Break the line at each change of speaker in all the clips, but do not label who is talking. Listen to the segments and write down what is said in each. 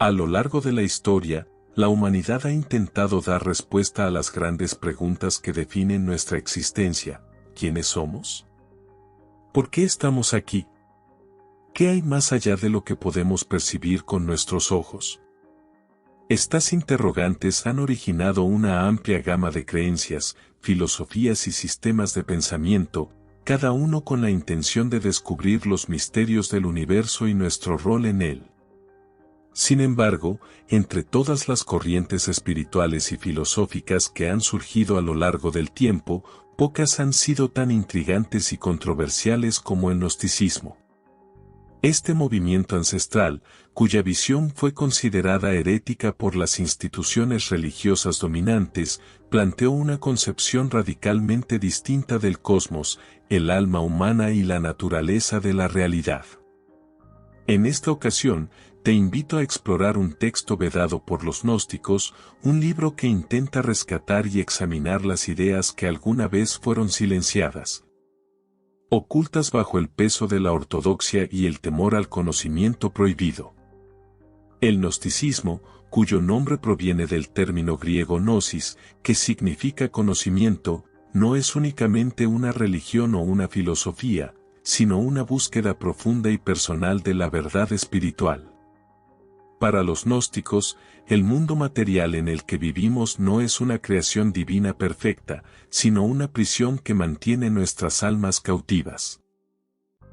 A lo largo de la historia, la humanidad ha intentado dar respuesta a las grandes preguntas que definen nuestra existencia. ¿Quiénes somos? ¿Por qué estamos aquí? ¿Qué hay más allá de lo que podemos percibir con nuestros ojos? Estas interrogantes han originado una amplia gama de creencias, filosofías y sistemas de pensamiento, cada uno con la intención de descubrir los misterios del universo y nuestro rol en él. Sin embargo, entre todas las corrientes espirituales y filosóficas que han surgido a lo largo del tiempo, pocas han sido tan intrigantes y controversiales como el gnosticismo. Este movimiento ancestral, cuya visión fue considerada herética por las instituciones religiosas dominantes, planteó una concepción radicalmente distinta del cosmos, el alma humana y la naturaleza de la realidad. En esta ocasión, te invito a explorar un texto vedado por los gnósticos, un libro que intenta rescatar y examinar las ideas que alguna vez fueron silenciadas, ocultas bajo el peso de la ortodoxia y el temor al conocimiento prohibido. El gnosticismo, cuyo nombre proviene del término griego gnosis, que significa conocimiento, no es únicamente una religión o una filosofía, sino una búsqueda profunda y personal de la verdad espiritual. Para los gnósticos, el mundo material en el que vivimos no es una creación divina perfecta, sino una prisión que mantiene nuestras almas cautivas.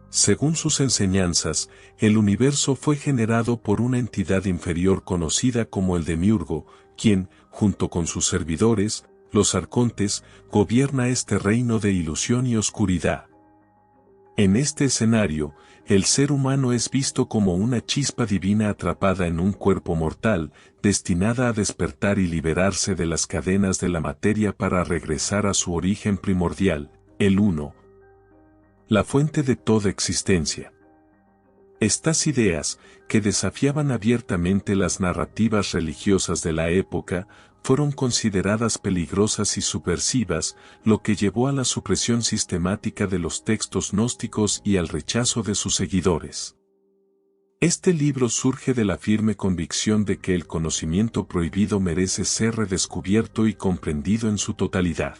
Según sus enseñanzas, el universo fue generado por una entidad inferior conocida como el Demiurgo, quien, junto con sus servidores, los arcontes, gobierna este reino de ilusión y oscuridad. En este escenario, el ser humano es visto como una chispa divina atrapada en un cuerpo mortal, destinada a despertar y liberarse de las cadenas de la materia para regresar a su origen primordial, el Uno, la fuente de toda existencia. Estas ideas, que desafiaban abiertamente las narrativas religiosas de la época, fueron consideradas peligrosas y subversivas, lo que llevó a la supresión sistemática de los textos gnósticos y al rechazo de sus seguidores. Este libro surge de la firme convicción de que el conocimiento prohibido merece ser redescubierto y comprendido en su totalidad.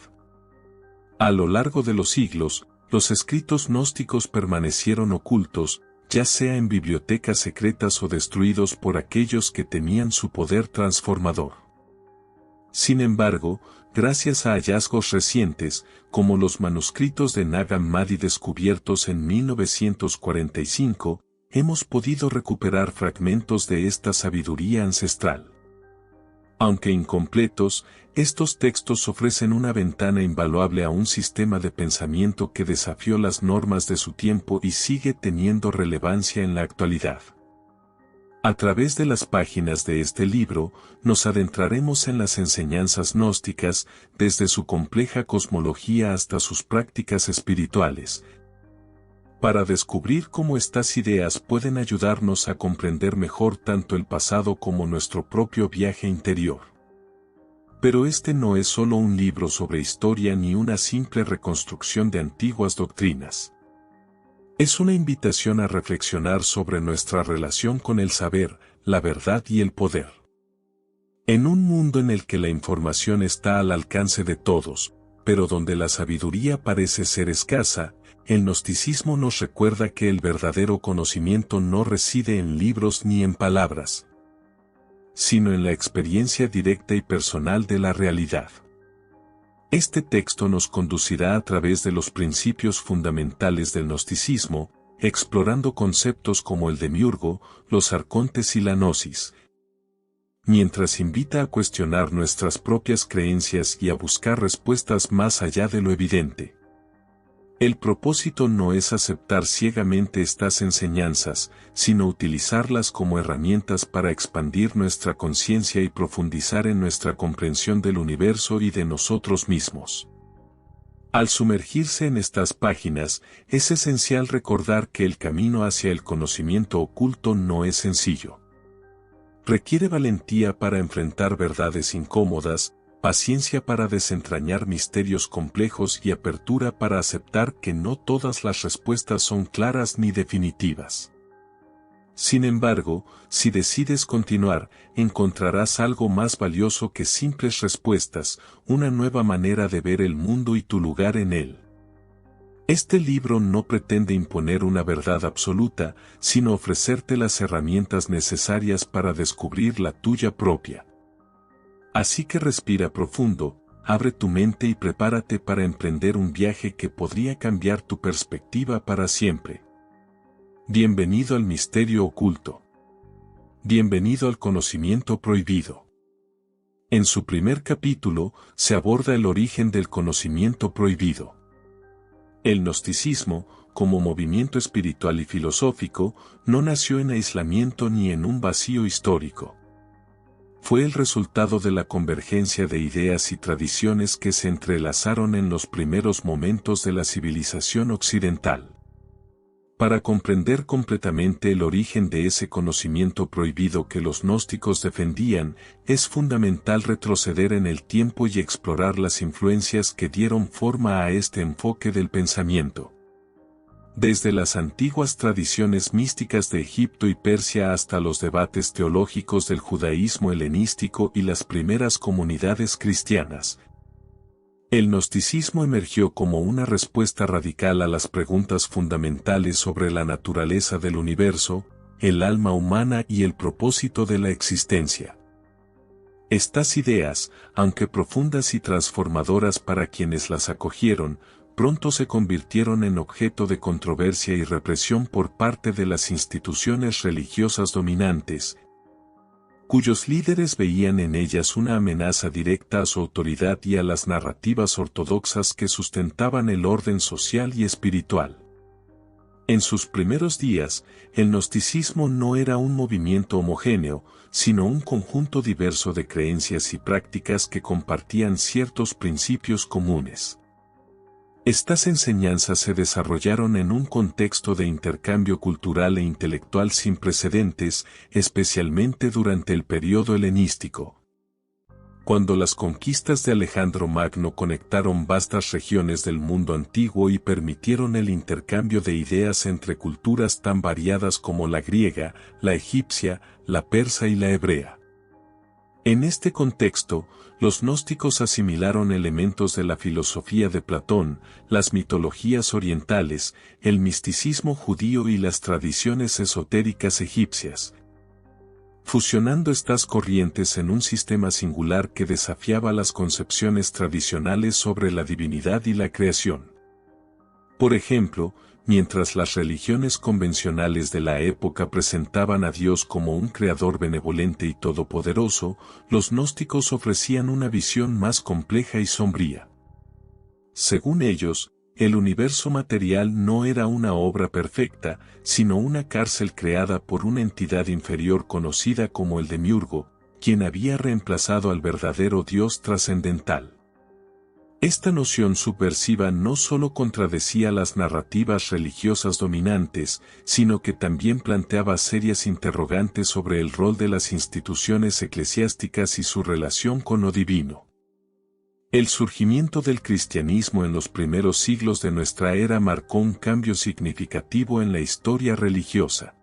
A lo largo de los siglos, los escritos gnósticos permanecieron ocultos, ya sea en bibliotecas secretas o destruidos por aquellos que temían su poder transformador. Sin embargo, gracias a hallazgos recientes, como los manuscritos de Nag Hammadi descubiertos en 1945, hemos podido recuperar fragmentos de esta sabiduría ancestral. Aunque incompletos, estos textos ofrecen una ventana invaluable a un sistema de pensamiento que desafió las normas de su tiempo y sigue teniendo relevancia en la actualidad. A través de las páginas de este libro, nos adentraremos en las enseñanzas gnósticas, desde su compleja cosmología hasta sus prácticas espirituales, para descubrir cómo estas ideas pueden ayudarnos a comprender mejor tanto el pasado como nuestro propio viaje interior. Pero este no es solo un libro sobre historia ni una simple reconstrucción de antiguas doctrinas. Es una invitación a reflexionar sobre nuestra relación con el saber, la verdad y el poder. En un mundo en el que la información está al alcance de todos, pero donde la sabiduría parece ser escasa, el gnosticismo nos recuerda que el verdadero conocimiento no reside en libros ni en palabras, sino en la experiencia directa y personal de la realidad. Este texto nos conducirá a través de los principios fundamentales del gnosticismo, explorando conceptos como el demiurgo, los arcontes y la gnosis, mientras invita a cuestionar nuestras propias creencias y a buscar respuestas más allá de lo evidente. El propósito no es aceptar ciegamente estas enseñanzas, sino utilizarlas como herramientas para expandir nuestra conciencia y profundizar en nuestra comprensión del universo y de nosotros mismos. Al sumergirse en estas páginas, es esencial recordar que el camino hacia el conocimiento oculto no es sencillo. Requiere valentía para enfrentar verdades incómodas, paciencia para desentrañar misterios complejos y apertura para aceptar que no todas las respuestas son claras ni definitivas. Sin embargo, si decides continuar, encontrarás algo más valioso que simples respuestas, una nueva manera de ver el mundo y tu lugar en él. Este libro no pretende imponer una verdad absoluta, sino ofrecerte las herramientas necesarias para descubrir la tuya propia. Así que respira profundo, abre tu mente y prepárate para emprender un viaje que podría cambiar tu perspectiva para siempre. Bienvenido al misterio oculto. Bienvenido al conocimiento prohibido. En su primer capítulo, se aborda el origen del conocimiento prohibido. El gnosticismo, como movimiento espiritual y filosófico, no nació en aislamiento ni en un vacío histórico. Fue el resultado de la convergencia de ideas y tradiciones que se entrelazaron en los primeros momentos de la civilización occidental. Para comprender completamente el origen de ese conocimiento prohibido que los gnósticos defendían, es fundamental retroceder en el tiempo y explorar las influencias que dieron forma a este enfoque del pensamiento. Desde las antiguas tradiciones místicas de Egipto y Persia hasta los debates teológicos del judaísmo helenístico y las primeras comunidades cristianas, el gnosticismo emergió como una respuesta radical a las preguntas fundamentales sobre la naturaleza del universo, el alma humana y el propósito de la existencia. Estas ideas, aunque profundas y transformadoras para quienes las acogieron, pronto se convirtieron en objeto de controversia y represión por parte de las instituciones religiosas dominantes, cuyos líderes veían en ellas una amenaza directa a su autoridad y a las narrativas ortodoxas que sustentaban el orden social y espiritual. En sus primeros días, el gnosticismo no era un movimiento homogéneo, sino un conjunto diverso de creencias y prácticas que compartían ciertos principios comunes. Estas enseñanzas se desarrollaron en un contexto de intercambio cultural e intelectual sin precedentes, especialmente durante el periodo helenístico. Cuando las conquistas de Alejandro Magno conectaron vastas regiones del mundo antiguo y permitieron el intercambio de ideas entre culturas tan variadas como la griega, la egipcia, la persa y la hebrea. En este contexto, los gnósticos asimilaron elementos de la filosofía de Platón, las mitologías orientales, el misticismo judío y las tradiciones esotéricas egipcias, fusionando estas corrientes en un sistema singular que desafiaba las concepciones tradicionales sobre la divinidad y la creación. Por ejemplo, mientras las religiones convencionales de la época presentaban a Dios como un creador benevolente y todopoderoso, los gnósticos ofrecían una visión más compleja y sombría. Según ellos, el universo material no era una obra perfecta, sino una cárcel creada por una entidad inferior conocida como el Demiurgo, quien había reemplazado al verdadero Dios trascendental. Esta noción subversiva no solo contradecía las narrativas religiosas dominantes, sino que también planteaba serias interrogantes sobre el rol de las instituciones eclesiásticas y su relación con lo divino. El surgimiento del cristianismo en los primeros siglos de nuestra era marcó un cambio significativo en la historia religiosa.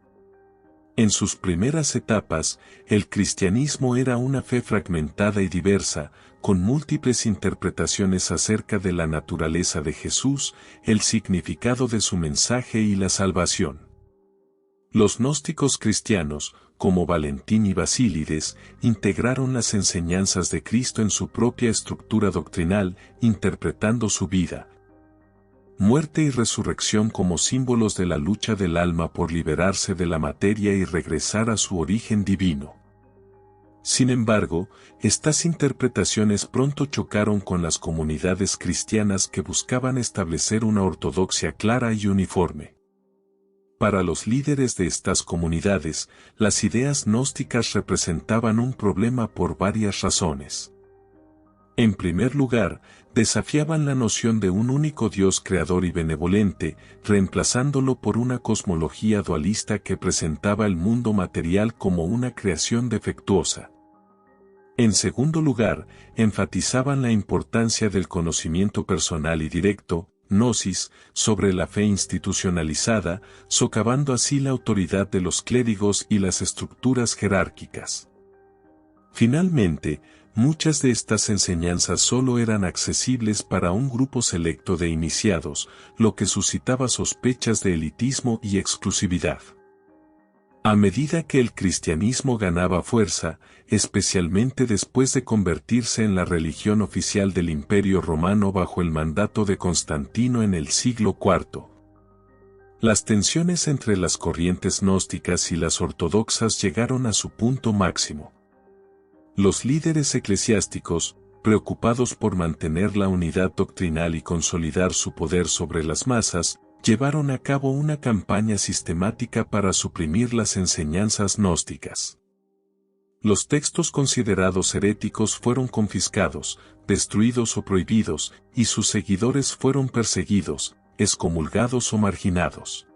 En sus primeras etapas, el cristianismo era una fe fragmentada y diversa, con múltiples interpretaciones acerca de la naturaleza de Jesús, el significado de su mensaje y la salvación. Los gnósticos cristianos, como Valentín y Basílides, integraron las enseñanzas de Cristo en su propia estructura doctrinal, interpretando su vida, muerte y resurrección como símbolos de la lucha del alma por liberarse de la materia y regresar a su origen divino. Sin embargo, estas interpretaciones pronto chocaron con las comunidades cristianas que buscaban establecer una ortodoxia clara y uniforme. Para los líderes de estas comunidades, las ideas gnósticas representaban un problema por varias razones. En primer lugar, desafiaban la noción de un único Dios creador y benevolente, reemplazándolo por una cosmología dualista que presentaba el mundo material como una creación defectuosa. En segundo lugar, enfatizaban la importancia del conocimiento personal y directo, gnosis, sobre la fe institucionalizada, socavando así la autoridad de los clérigos y las estructuras jerárquicas. Finalmente, muchas de estas enseñanzas solo eran accesibles para un grupo selecto de iniciados, lo que suscitaba sospechas de elitismo y exclusividad. A medida que el cristianismo ganaba fuerza, especialmente después de convertirse en la religión oficial del Imperio Romano bajo el mandato de Constantino en el siglo IV, las tensiones entre las corrientes gnósticas y las ortodoxas llegaron a su punto máximo. Los líderes eclesiásticos, preocupados por mantener la unidad doctrinal y consolidar su poder sobre las masas, llevaron a cabo una campaña sistemática para suprimir las enseñanzas gnósticas. Los textos considerados heréticos fueron confiscados, destruidos o prohibidos, y sus seguidores fueron perseguidos, excomulgados o marginados.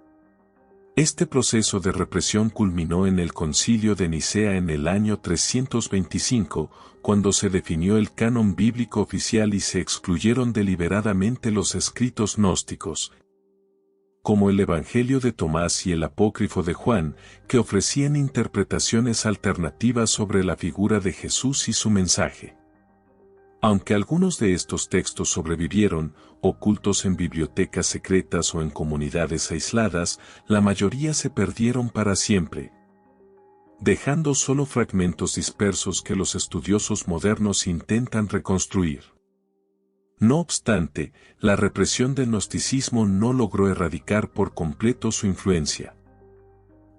Este proceso de represión culminó en el Concilio de Nicea en el año 325, cuando se definió el canon bíblico oficial y se excluyeron deliberadamente los escritos gnósticos, como el Evangelio de Tomás y el Apócrifo de Juan, que ofrecían interpretaciones alternativas sobre la figura de Jesús y su mensaje. Aunque algunos de estos textos sobrevivieron, ocultos en bibliotecas secretas o en comunidades aisladas, la mayoría se perdieron para siempre, dejando solo fragmentos dispersos que los estudiosos modernos intentan reconstruir. No obstante, la represión del gnosticismo no logró erradicar por completo su influencia.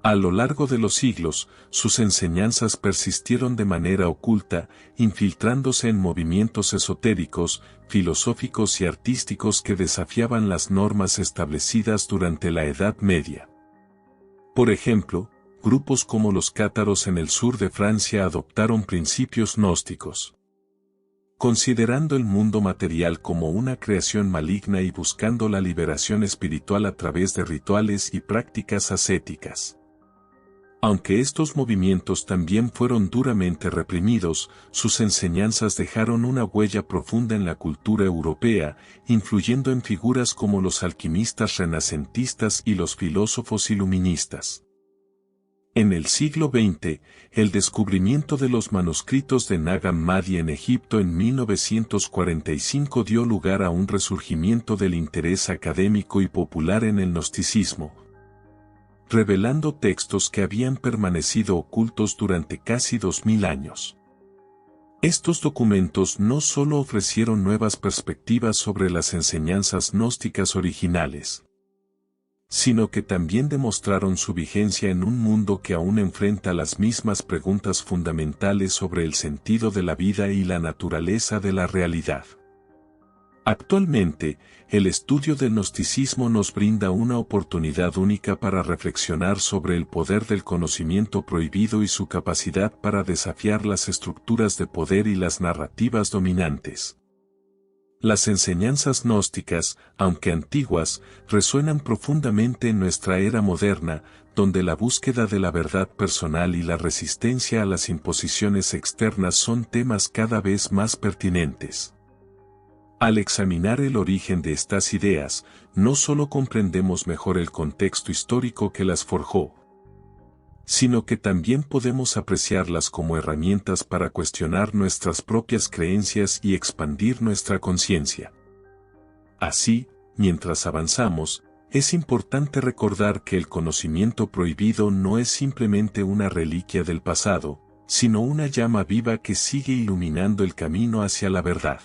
A lo largo de los siglos, sus enseñanzas persistieron de manera oculta, infiltrándose en movimientos esotéricos, filosóficos y artísticos que desafiaban las normas establecidas durante la Edad Media. Por ejemplo, grupos como los cátaros en el sur de Francia adoptaron principios gnósticos, considerando el mundo material como una creación maligna y buscando la liberación espiritual a través de rituales y prácticas ascéticas. Aunque estos movimientos también fueron duramente reprimidos, sus enseñanzas dejaron una huella profunda en la cultura europea, influyendo en figuras como los alquimistas renacentistas y los filósofos iluministas. En el siglo XX, el descubrimiento de los manuscritos de Nag Hammadi en Egipto en 1945 dio lugar a un resurgimiento del interés académico y popular en el gnosticismo, revelando textos que habían permanecido ocultos durante casi 2000 años. Estos documentos no solo ofrecieron nuevas perspectivas sobre las enseñanzas gnósticas originales, sino que también demostraron su vigencia en un mundo que aún enfrenta las mismas preguntas fundamentales sobre el sentido de la vida y la naturaleza de la realidad. Actualmente, el estudio del gnosticismo nos brinda una oportunidad única para reflexionar sobre el poder del conocimiento prohibido y su capacidad para desafiar las estructuras de poder y las narrativas dominantes. Las enseñanzas gnósticas, aunque antiguas, resuenan profundamente en nuestra era moderna, donde la búsqueda de la verdad personal y la resistencia a las imposiciones externas son temas cada vez más pertinentes. Al examinar el origen de estas ideas, no solo comprendemos mejor el contexto histórico que las forjó, sino que también podemos apreciarlas como herramientas para cuestionar nuestras propias creencias y expandir nuestra conciencia. Así, mientras avanzamos, es importante recordar que el conocimiento prohibido no es simplemente una reliquia del pasado, sino una llama viva que sigue iluminando el camino hacia la verdad.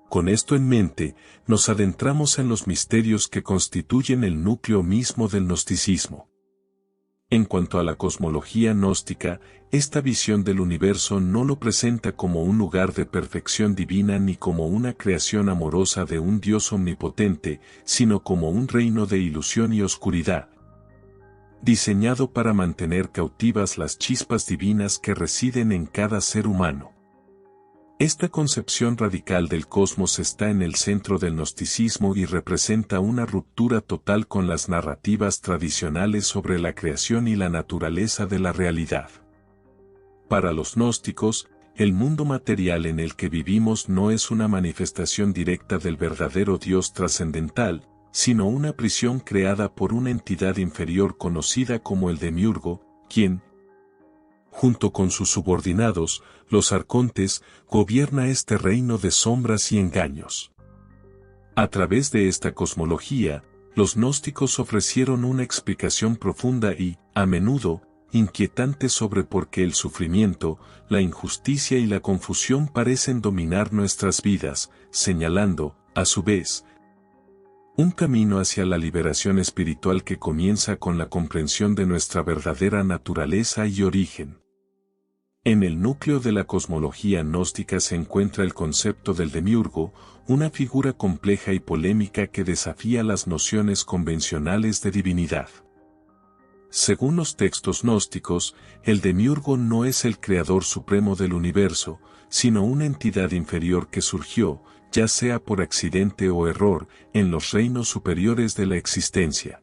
Con esto en mente, nos adentramos en los misterios que constituyen el núcleo mismo del gnosticismo. En cuanto a la cosmología gnóstica, esta visión del universo no lo presenta como un lugar de perfección divina ni como una creación amorosa de un Dios omnipotente, sino como un reino de ilusión y oscuridad, diseñado para mantener cautivas las chispas divinas que residen en cada ser humano. Esta concepción radical del cosmos está en el centro del gnosticismo y representa una ruptura total con las narrativas tradicionales sobre la creación y la naturaleza de la realidad. Para los gnósticos, el mundo material en el que vivimos no es una manifestación directa del verdadero Dios trascendental, sino una prisión creada por una entidad inferior conocida como el Demiurgo, quien, junto con sus subordinados, los arcontes, gobierna este reino de sombras y engaños. A través de esta cosmología, los gnósticos ofrecieron una explicación profunda y, a menudo, inquietante sobre por qué el sufrimiento, la injusticia y la confusión parecen dominar nuestras vidas, señalando, a su vez, un camino hacia la liberación espiritual que comienza con la comprensión de nuestra verdadera naturaleza y origen. En el núcleo de la cosmología gnóstica se encuentra el concepto del demiurgo, una figura compleja y polémica que desafía las nociones convencionales de divinidad. Según los textos gnósticos, el demiurgo no es el creador supremo del universo, sino una entidad inferior que surgió, ya sea por accidente o error, en los reinos superiores de la existencia.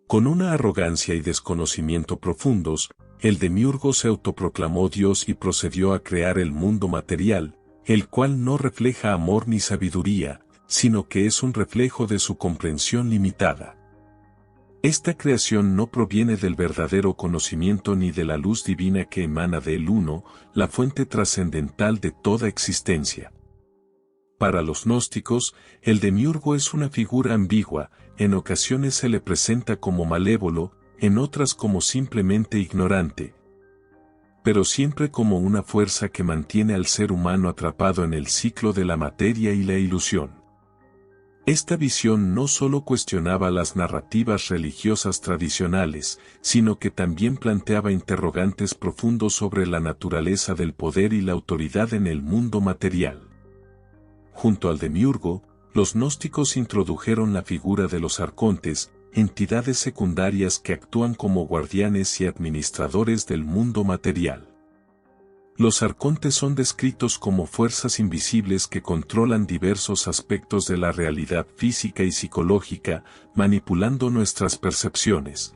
Con una arrogancia y desconocimiento profundos, el demiurgo se autoproclamó Dios y procedió a crear el mundo material, el cual no refleja amor ni sabiduría, sino que es un reflejo de su comprensión limitada. Esta creación no proviene del verdadero conocimiento ni de la luz divina que emana de él uno, la fuente trascendental de toda existencia. Para los gnósticos, el demiurgo es una figura ambigua, en ocasiones se le presenta como malévolo, en otras como simplemente ignorante, pero siempre como una fuerza que mantiene al ser humano atrapado en el ciclo de la materia y la ilusión. Esta visión no solo cuestionaba las narrativas religiosas tradicionales, sino que también planteaba interrogantes profundos sobre la naturaleza del poder y la autoridad en el mundo material. Junto al demiurgo, los gnósticos introdujeron la figura de los arcontes, entidades secundarias que actúan como guardianes y administradores del mundo material. Los arcontes son descritos como fuerzas invisibles que controlan diversos aspectos de la realidad física y psicológica, manipulando nuestras percepciones,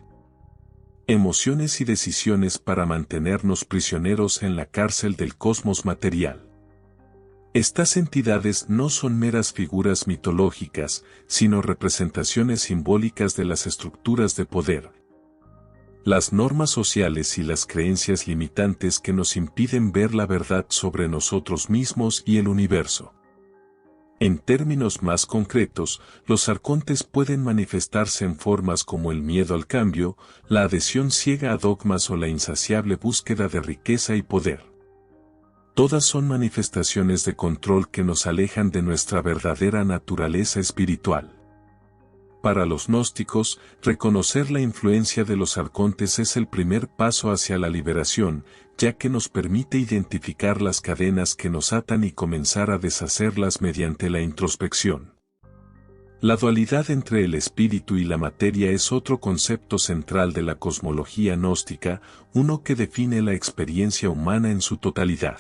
emociones y decisiones para mantenernos prisioneros en la cárcel del cosmos material. Estas entidades no son meras figuras mitológicas, sino representaciones simbólicas de las estructuras de poder, las normas sociales y las creencias limitantes que nos impiden ver la verdad sobre nosotros mismos y el universo. En términos más concretos, los arcontes pueden manifestarse en formas como el miedo al cambio, la adhesión ciega a dogmas o la insaciable búsqueda de riqueza y poder. Todas son manifestaciones de control que nos alejan de nuestra verdadera naturaleza espiritual. Para los gnósticos, reconocer la influencia de los arcontes es el primer paso hacia la liberación, ya que nos permite identificar las cadenas que nos atan y comenzar a deshacerlas mediante la introspección. La dualidad entre el espíritu y la materia es otro concepto central de la cosmología gnóstica, uno que define la experiencia humana en su totalidad.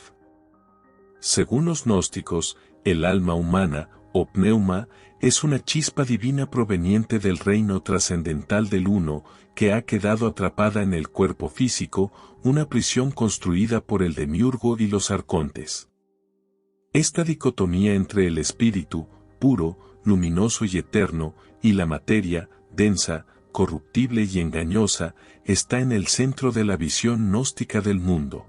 Según los gnósticos, el alma humana, o pneuma, es una chispa divina proveniente del reino trascendental del Uno, que ha quedado atrapada en el cuerpo físico, una prisión construida por el demiurgo y los arcontes. Esta dicotomía entre el espíritu, puro, luminoso y eterno, y la materia, densa, corruptible y engañosa, está en el centro de la visión gnóstica del mundo.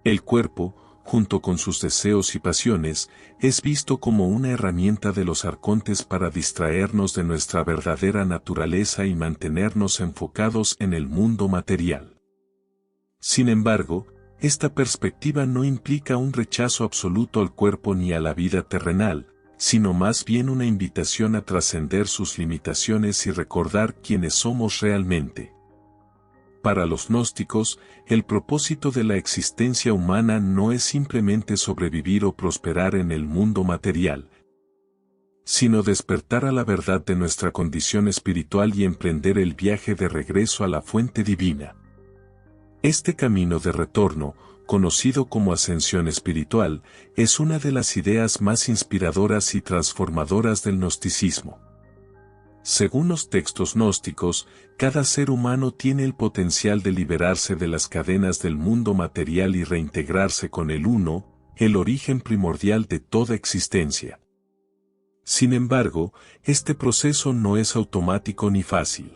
El cuerpo, junto con sus deseos y pasiones, es visto como una herramienta de los arcontes para distraernos de nuestra verdadera naturaleza y mantenernos enfocados en el mundo material. Sin embargo, esta perspectiva no implica un rechazo absoluto al cuerpo ni a la vida terrenal, sino más bien una invitación a trascender sus limitaciones y recordar quiénes somos realmente. Para los gnósticos, el propósito de la existencia humana no es simplemente sobrevivir o prosperar en el mundo material, sino despertar a la verdad de nuestra condición espiritual y emprender el viaje de regreso a la fuente divina. Este camino de retorno, conocido como ascensión espiritual, es una de las ideas más inspiradoras y transformadoras del gnosticismo. Según los textos gnósticos, cada ser humano tiene el potencial de liberarse de las cadenas del mundo material y reintegrarse con el Uno, el origen primordial de toda existencia. Sin embargo, este proceso no es automático ni fácil.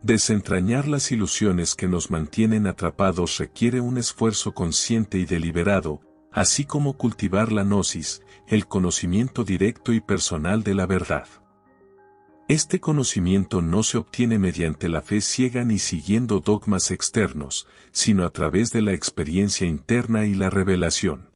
Desentrañar las ilusiones que nos mantienen atrapados requiere un esfuerzo consciente y deliberado, así como cultivar la gnosis, el conocimiento directo y personal de la verdad. Este conocimiento no se obtiene mediante la fe ciega ni siguiendo dogmas externos, sino a través de la experiencia interna y la revelación.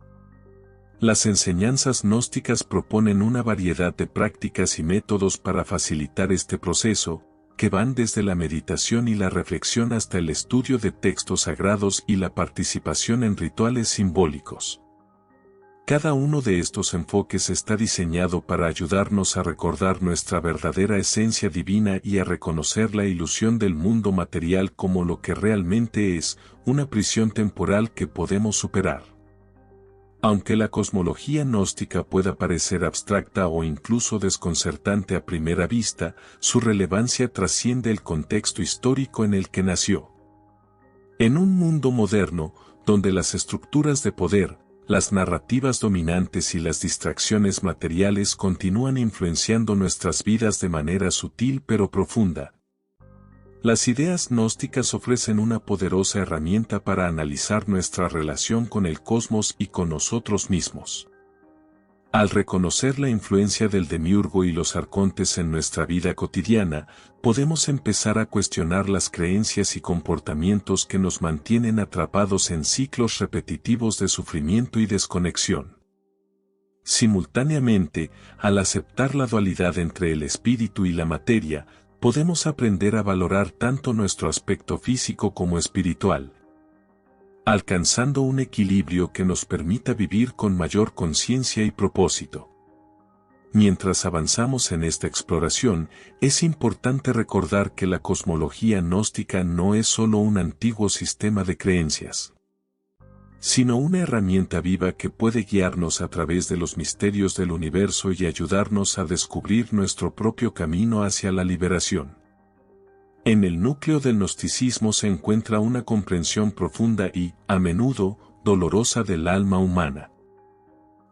Las enseñanzas gnósticas proponen una variedad de prácticas y métodos para facilitar este proceso, que van desde la meditación y la reflexión hasta el estudio de textos sagrados y la participación en rituales simbólicos. Cada uno de estos enfoques está diseñado para ayudarnos a recordar nuestra verdadera esencia divina y a reconocer la ilusión del mundo material como lo que realmente es, una prisión temporal que podemos superar. Aunque la cosmología gnóstica pueda parecer abstracta o incluso desconcertante a primera vista, su relevancia trasciende el contexto histórico en el que nació. En un mundo moderno, donde las estructuras de poder, las narrativas dominantes y las distracciones materiales continúan influenciando nuestras vidas de manera sutil pero profunda. Las ideas gnósticas ofrecen una poderosa herramienta para analizar nuestra relación con el cosmos y con nosotros mismos. Al reconocer la influencia del demiurgo y los arcontes en nuestra vida cotidiana, podemos empezar a cuestionar las creencias y comportamientos que nos mantienen atrapados en ciclos repetitivos de sufrimiento y desconexión. Simultáneamente, al aceptar la dualidad entre el espíritu y la materia, podemos aprender a valorar tanto nuestro aspecto físico como espiritual, alcanzando un equilibrio que nos permita vivir con mayor conciencia y propósito. Mientras avanzamos en esta exploración, es importante recordar que la cosmología gnóstica no es solo un antiguo sistema de creencias, sino una herramienta viva que puede guiarnos a través de los misterios del universo y ayudarnos a descubrir nuestro propio camino hacia la liberación. En el núcleo del gnosticismo se encuentra una comprensión profunda y, a menudo, dolorosa del alma humana.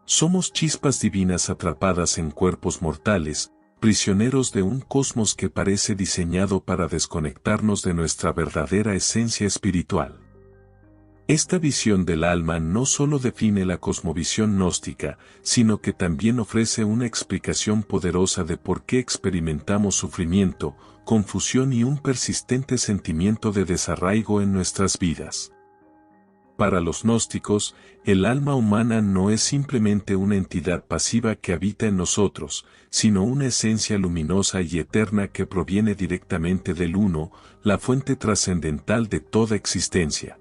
Somos chispas divinas atrapadas en cuerpos mortales, prisioneros de un cosmos que parece diseñado para desconectarnos de nuestra verdadera esencia espiritual. Esta visión del alma no solo define la cosmovisión gnóstica, sino que también ofrece una explicación poderosa de por qué experimentamos sufrimiento, confusión y un persistente sentimiento de desarraigo en nuestras vidas. Para los gnósticos, el alma humana no es simplemente una entidad pasiva que habita en nosotros, sino una esencia luminosa y eterna que proviene directamente del Uno, la fuente trascendental de toda existencia.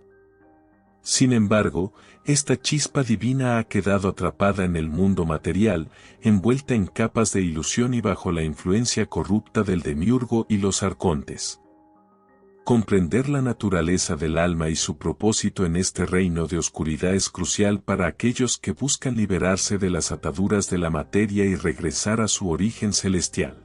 Sin embargo, esta chispa divina ha quedado atrapada en el mundo material, envuelta en capas de ilusión y bajo la influencia corrupta del demiurgo y los arcontes. Comprender la naturaleza del alma y su propósito en este reino de oscuridad es crucial para aquellos que buscan liberarse de las ataduras de la materia y regresar a su origen celestial.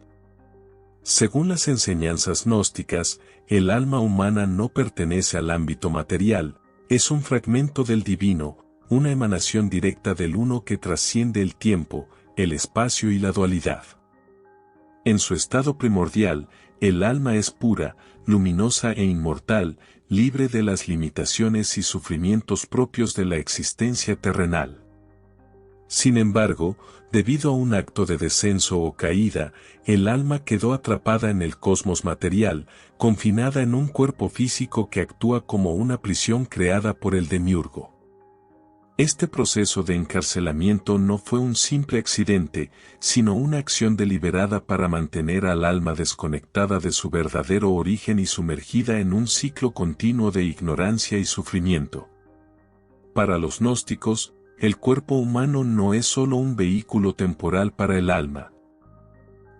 Según las enseñanzas gnósticas, el alma humana no pertenece al ámbito material, es un fragmento del divino, una emanación directa del Uno que trasciende el tiempo, el espacio y la dualidad. En su estado primordial, el alma es pura, luminosa e inmortal, libre de las limitaciones y sufrimientos propios de la existencia terrenal. Sin embargo, debido a un acto de descenso o caída, el alma quedó atrapada en el cosmos material, confinada en un cuerpo físico que actúa como una prisión creada por el demiurgo. Este proceso de encarcelamiento no fue un simple accidente, sino una acción deliberada para mantener al alma desconectada de su verdadero origen y sumergida en un ciclo continuo de ignorancia y sufrimiento. Para los gnósticos, el cuerpo humano no es solo un vehículo temporal para el alma,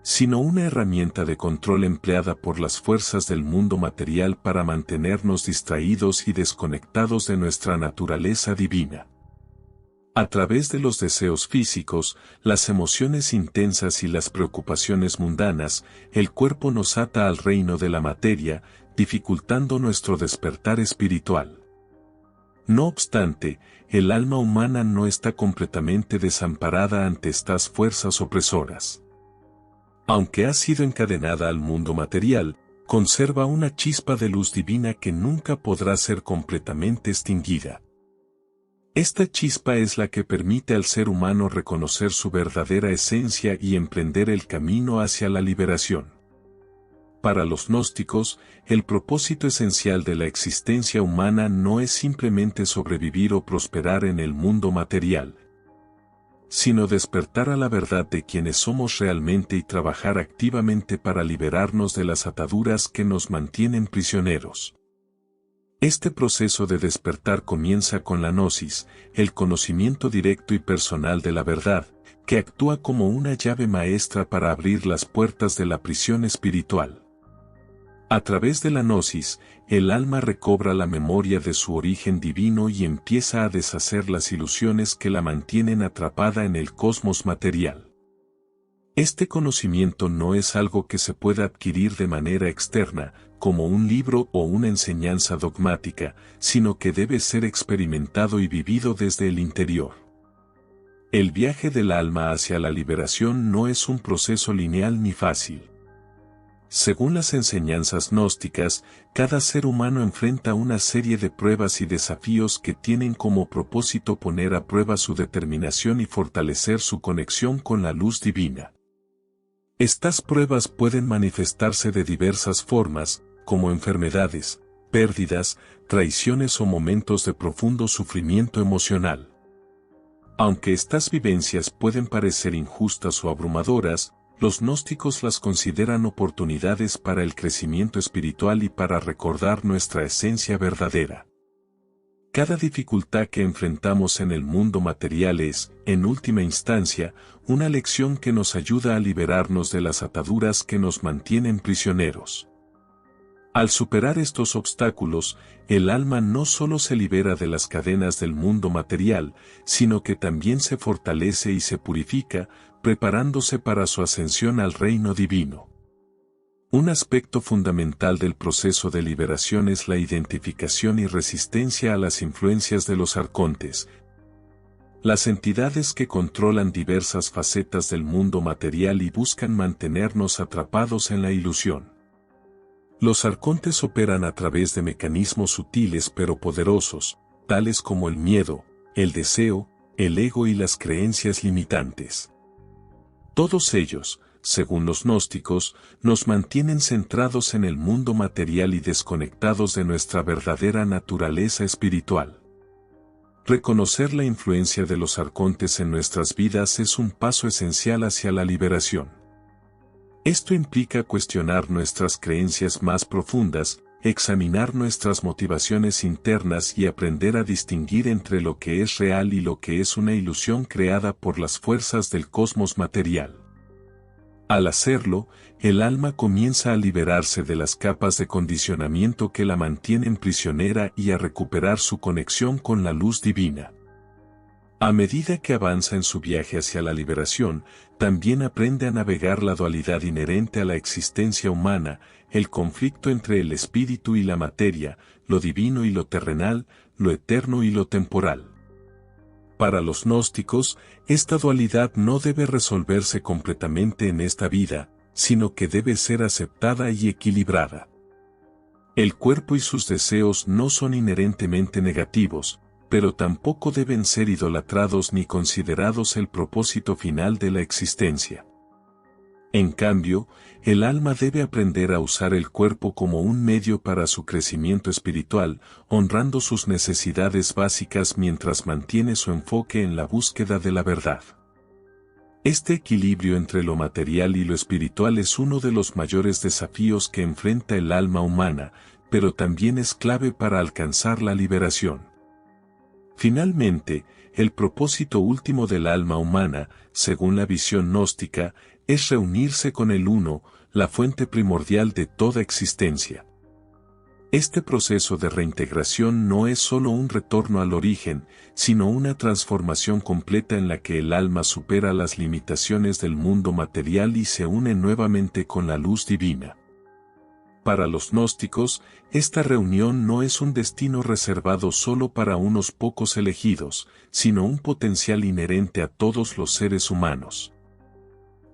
sino una herramienta de control empleada por las fuerzas del mundo material para mantenernos distraídos y desconectados de nuestra naturaleza divina. A través de los deseos físicos, las emociones intensas y las preocupaciones mundanas, el cuerpo nos ata al reino de la materia, dificultando nuestro despertar espiritual. No obstante, el alma humana no está completamente desamparada ante estas fuerzas opresoras. Aunque ha sido encadenada al mundo material, conserva una chispa de luz divina que nunca podrá ser completamente extinguida. Esta chispa es la que permite al ser humano reconocer su verdadera esencia y emprender el camino hacia la liberación. Para los gnósticos, el propósito esencial de la existencia humana no es simplemente sobrevivir o prosperar en el mundo material, sino despertar a la verdad de quienes somos realmente y trabajar activamente para liberarnos de las ataduras que nos mantienen prisioneros. Este proceso de despertar comienza con la gnosis, el conocimiento directo y personal de la verdad, que actúa como una llave maestra para abrir las puertas de la prisión espiritual. A través de la gnosis, el alma recobra la memoria de su origen divino y empieza a deshacer las ilusiones que la mantienen atrapada en el cosmos material. Este conocimiento no es algo que se pueda adquirir de manera externa, como un libro o una enseñanza dogmática, sino que debe ser experimentado y vivido desde el interior. El viaje del alma hacia la liberación no es un proceso lineal ni fácil. Según las enseñanzas gnósticas, cada ser humano enfrenta una serie de pruebas y desafíos que tienen como propósito poner a prueba su determinación y fortalecer su conexión con la luz divina. Estas pruebas pueden manifestarse de diversas formas, como enfermedades, pérdidas, traiciones o momentos de profundo sufrimiento emocional. Aunque estas vivencias pueden parecer injustas o abrumadoras, los gnósticos las consideran oportunidades para el crecimiento espiritual y para recordar nuestra esencia verdadera. Cada dificultad que enfrentamos en el mundo material es, en última instancia, una lección que nos ayuda a liberarnos de las ataduras que nos mantienen prisioneros. Al superar estos obstáculos, el alma no solo se libera de las cadenas del mundo material, sino que también se fortalece y se purifica, preparándose para su ascensión al reino divino. Un aspecto fundamental del proceso de liberación es la identificación y resistencia a las influencias de los arcontes, las entidades que controlan diversas facetas del mundo material y buscan mantenernos atrapados en la ilusión. Los arcontes operan a través de mecanismos sutiles pero poderosos, tales como el miedo, el deseo, el ego y las creencias limitantes. Todos ellos, según los gnósticos, nos mantienen centrados en el mundo material y desconectados de nuestra verdadera naturaleza espiritual. Reconocer la influencia de los arcontes en nuestras vidas es un paso esencial hacia la liberación. Esto implica cuestionar nuestras creencias más profundas, examinar nuestras motivaciones internas y aprender a distinguir entre lo que es real y lo que es una ilusión creada por las fuerzas del cosmos material. Al hacerlo, el alma comienza a liberarse de las capas de condicionamiento que la mantienen prisionera y a recuperar su conexión con la luz divina. A medida que avanza en su viaje hacia la liberación, también aprende a navegar la dualidad inherente a la existencia humana, el conflicto entre el espíritu y la materia, lo divino y lo terrenal, lo eterno y lo temporal. Para los gnósticos, esta dualidad no debe resolverse completamente en esta vida, sino que debe ser aceptada y equilibrada. El cuerpo y sus deseos no son inherentemente negativos, pero tampoco deben ser idolatrados ni considerados el propósito final de la existencia. En cambio, el alma debe aprender a usar el cuerpo como un medio para su crecimiento espiritual, honrando sus necesidades básicas mientras mantiene su enfoque en la búsqueda de la verdad. Este equilibrio entre lo material y lo espiritual es uno de los mayores desafíos que enfrenta el alma humana, pero también es clave para alcanzar la liberación. Finalmente, el propósito último del alma humana, según la visión gnóstica, es reunirse con el Uno, la fuente primordial de toda existencia. Este proceso de reintegración no es solo un retorno al origen, sino una transformación completa en la que el alma supera las limitaciones del mundo material y se une nuevamente con la luz divina. Para los gnósticos, esta reunión no es un destino reservado solo para unos pocos elegidos, sino un potencial inherente a todos los seres humanos.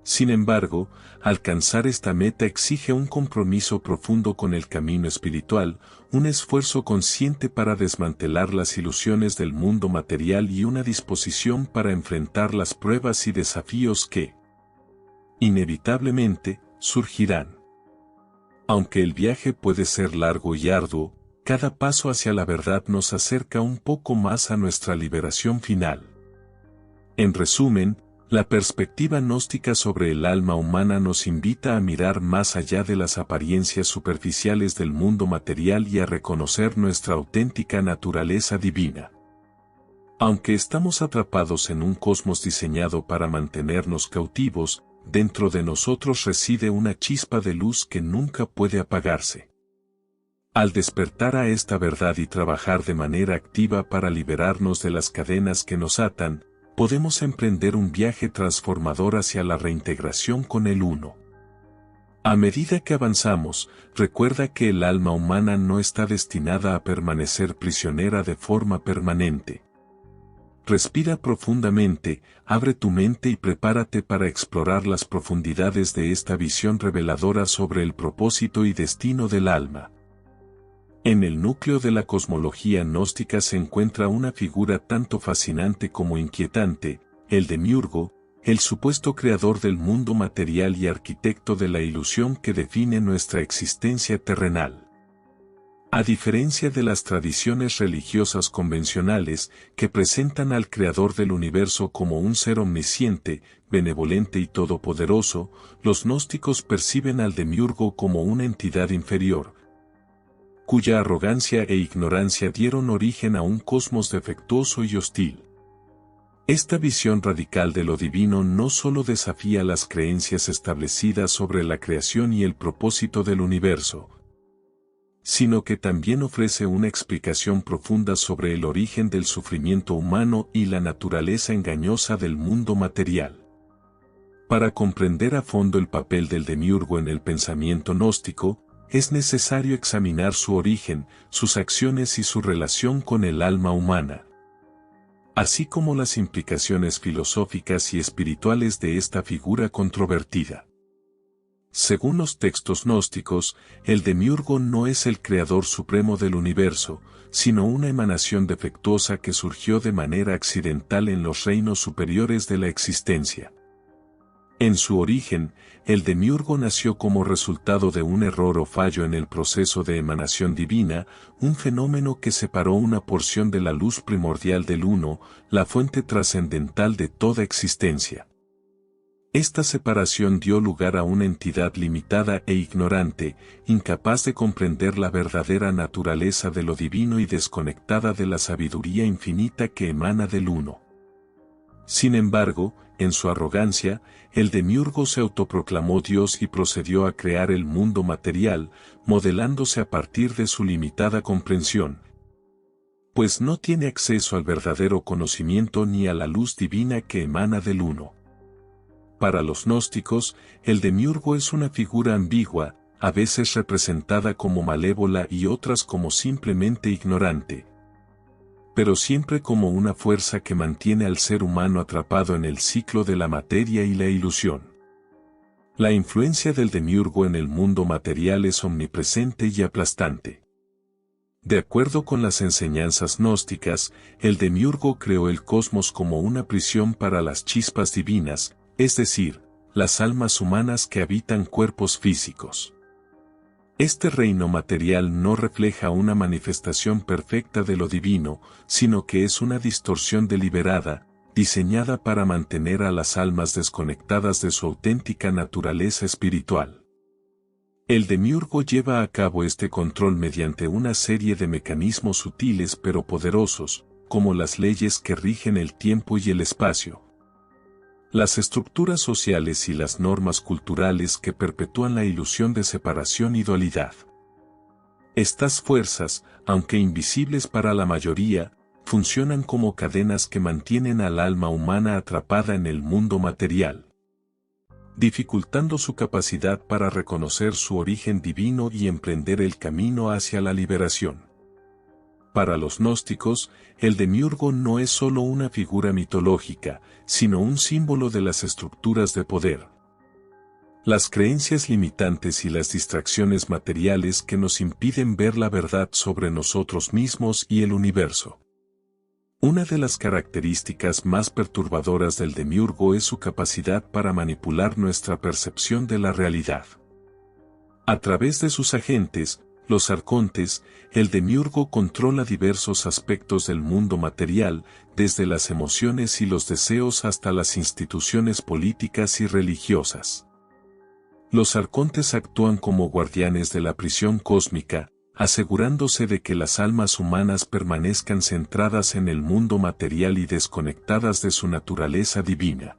Sin embargo, alcanzar esta meta exige un compromiso profundo con el camino espiritual, un esfuerzo consciente para desmantelar las ilusiones del mundo material y una disposición para enfrentar las pruebas y desafíos que, inevitablemente, surgirán. Aunque el viaje puede ser largo y arduo, cada paso hacia la verdad nos acerca un poco más a nuestra liberación final. En resumen, la perspectiva gnóstica sobre el alma humana nos invita a mirar más allá de las apariencias superficiales del mundo material y a reconocer nuestra auténtica naturaleza divina. Aunque estamos atrapados en un cosmos diseñado para mantenernos cautivos, dentro de nosotros reside una chispa de luz que nunca puede apagarse. Al despertar a esta verdad y trabajar de manera activa para liberarnos de las cadenas que nos atan, podemos emprender un viaje transformador hacia la reintegración con el Uno. A medida que avanzamos, recuerda que el alma humana no está destinada a permanecer prisionera de forma permanente. Respira profundamente, abre tu mente y prepárate para explorar las profundidades de esta visión reveladora sobre el propósito y destino del alma. En el núcleo de la cosmología gnóstica se encuentra una figura tanto fascinante como inquietante, el demiurgo, el supuesto creador del mundo material y arquitecto de la ilusión que define nuestra existencia terrenal. A diferencia de las tradiciones religiosas convencionales, que presentan al creador del universo como un ser omnisciente, benevolente y todopoderoso, los gnósticos perciben al demiurgo como una entidad inferior, cuya arrogancia e ignorancia dieron origen a un cosmos defectuoso y hostil. Esta visión radical de lo divino no solo desafía las creencias establecidas sobre la creación y el propósito del universo, sino que también ofrece una explicación profunda sobre el origen del sufrimiento humano y la naturaleza engañosa del mundo material. Para comprender a fondo el papel del demiurgo en el pensamiento gnóstico, es necesario examinar su origen, sus acciones y su relación con el alma humana, así como las implicaciones filosóficas y espirituales de esta figura controvertida. Según los textos gnósticos, el demiurgo no es el creador supremo del universo, sino una emanación defectuosa que surgió de manera accidental en los reinos superiores de la existencia. En su origen, el demiurgo nació como resultado de un error o fallo en el proceso de emanación divina, un fenómeno que separó una porción de la luz primordial del Uno, la fuente trascendental de toda existencia. Esta separación dio lugar a una entidad limitada e ignorante, incapaz de comprender la verdadera naturaleza de lo divino y desconectada de la sabiduría infinita que emana del Uno. Sin embargo, en su arrogancia, el demiurgo se autoproclamó Dios y procedió a crear el mundo material, modelándose a partir de su limitada comprensión, pues no tiene acceso al verdadero conocimiento ni a la luz divina que emana del Uno. Para los gnósticos, el demiurgo es una figura ambigua, a veces representada como malévola y otras como simplemente ignorante, pero siempre como una fuerza que mantiene al ser humano atrapado en el ciclo de la materia y la ilusión. La influencia del demiurgo en el mundo material es omnipresente y aplastante. De acuerdo con las enseñanzas gnósticas, el demiurgo creó el cosmos como una prisión para las chispas divinas, es decir, las almas humanas que habitan cuerpos físicos. Este reino material no refleja una manifestación perfecta de lo divino, sino que es una distorsión deliberada, diseñada para mantener a las almas desconectadas de su auténtica naturaleza espiritual. El demiurgo lleva a cabo este control mediante una serie de mecanismos sutiles pero poderosos, como las leyes que rigen el tiempo y el espacio, las estructuras sociales y las normas culturales que perpetúan la ilusión de separación y dualidad. Estas fuerzas, aunque invisibles para la mayoría, funcionan como cadenas que mantienen al alma humana atrapada en el mundo material, dificultando su capacidad para reconocer su origen divino y emprender el camino hacia la liberación. Para los gnósticos, el demiurgo no es solo una figura mitológica, sino un símbolo de las estructuras de poder, las creencias limitantes y las distracciones materiales que nos impiden ver la verdad sobre nosotros mismos y el universo. Una de las características más perturbadoras del demiurgo es su capacidad para manipular nuestra percepción de la realidad. A través de sus agentes, los arcontes, el demiurgo controla diversos aspectos del mundo material, desde las emociones y los deseos hasta las instituciones políticas y religiosas. Los arcontes actúan como guardianes de la prisión cósmica, asegurándose de que las almas humanas permanezcan centradas en el mundo material y desconectadas de su naturaleza divina.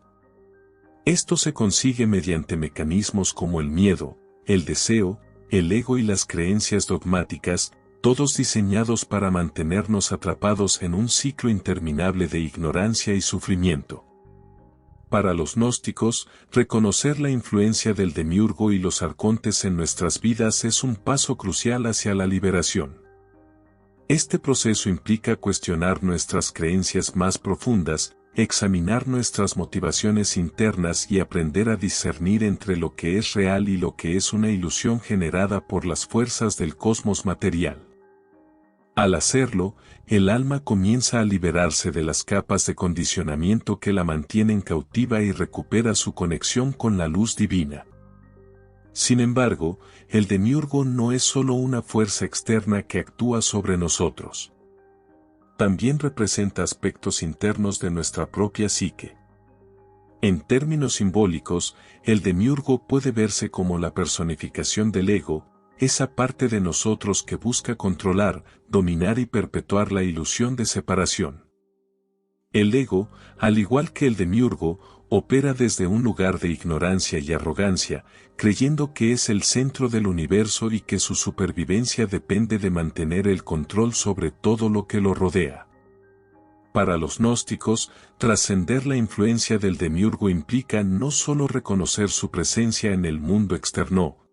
Esto se consigue mediante mecanismos como el miedo, el deseo, el ego y las creencias dogmáticas, todos diseñados para mantenernos atrapados en un ciclo interminable de ignorancia y sufrimiento. Para los gnósticos, reconocer la influencia del demiurgo y los arcontes en nuestras vidas es un paso crucial hacia la liberación. Este proceso implica cuestionar nuestras creencias más profundas, examinar nuestras motivaciones internas y aprender a discernir entre lo que es real y lo que es una ilusión generada por las fuerzas del cosmos material. Al hacerlo, el alma comienza a liberarse de las capas de condicionamiento que la mantienen cautiva y recupera su conexión con la luz divina. Sin embargo, el demiurgo no es solo una fuerza externa que actúa sobre nosotros. También representa aspectos internos de nuestra propia psique. En términos simbólicos, el demiurgo puede verse como la personificación del ego, esa parte de nosotros que busca controlar, dominar y perpetuar la ilusión de separación. El ego, al igual que el demiurgo, opera desde un lugar de ignorancia y arrogancia, creyendo que es el centro del universo y que su supervivencia depende de mantener el control sobre todo lo que lo rodea. Para los gnósticos, trascender la influencia del demiurgo implica no solo reconocer su presencia en el mundo externo,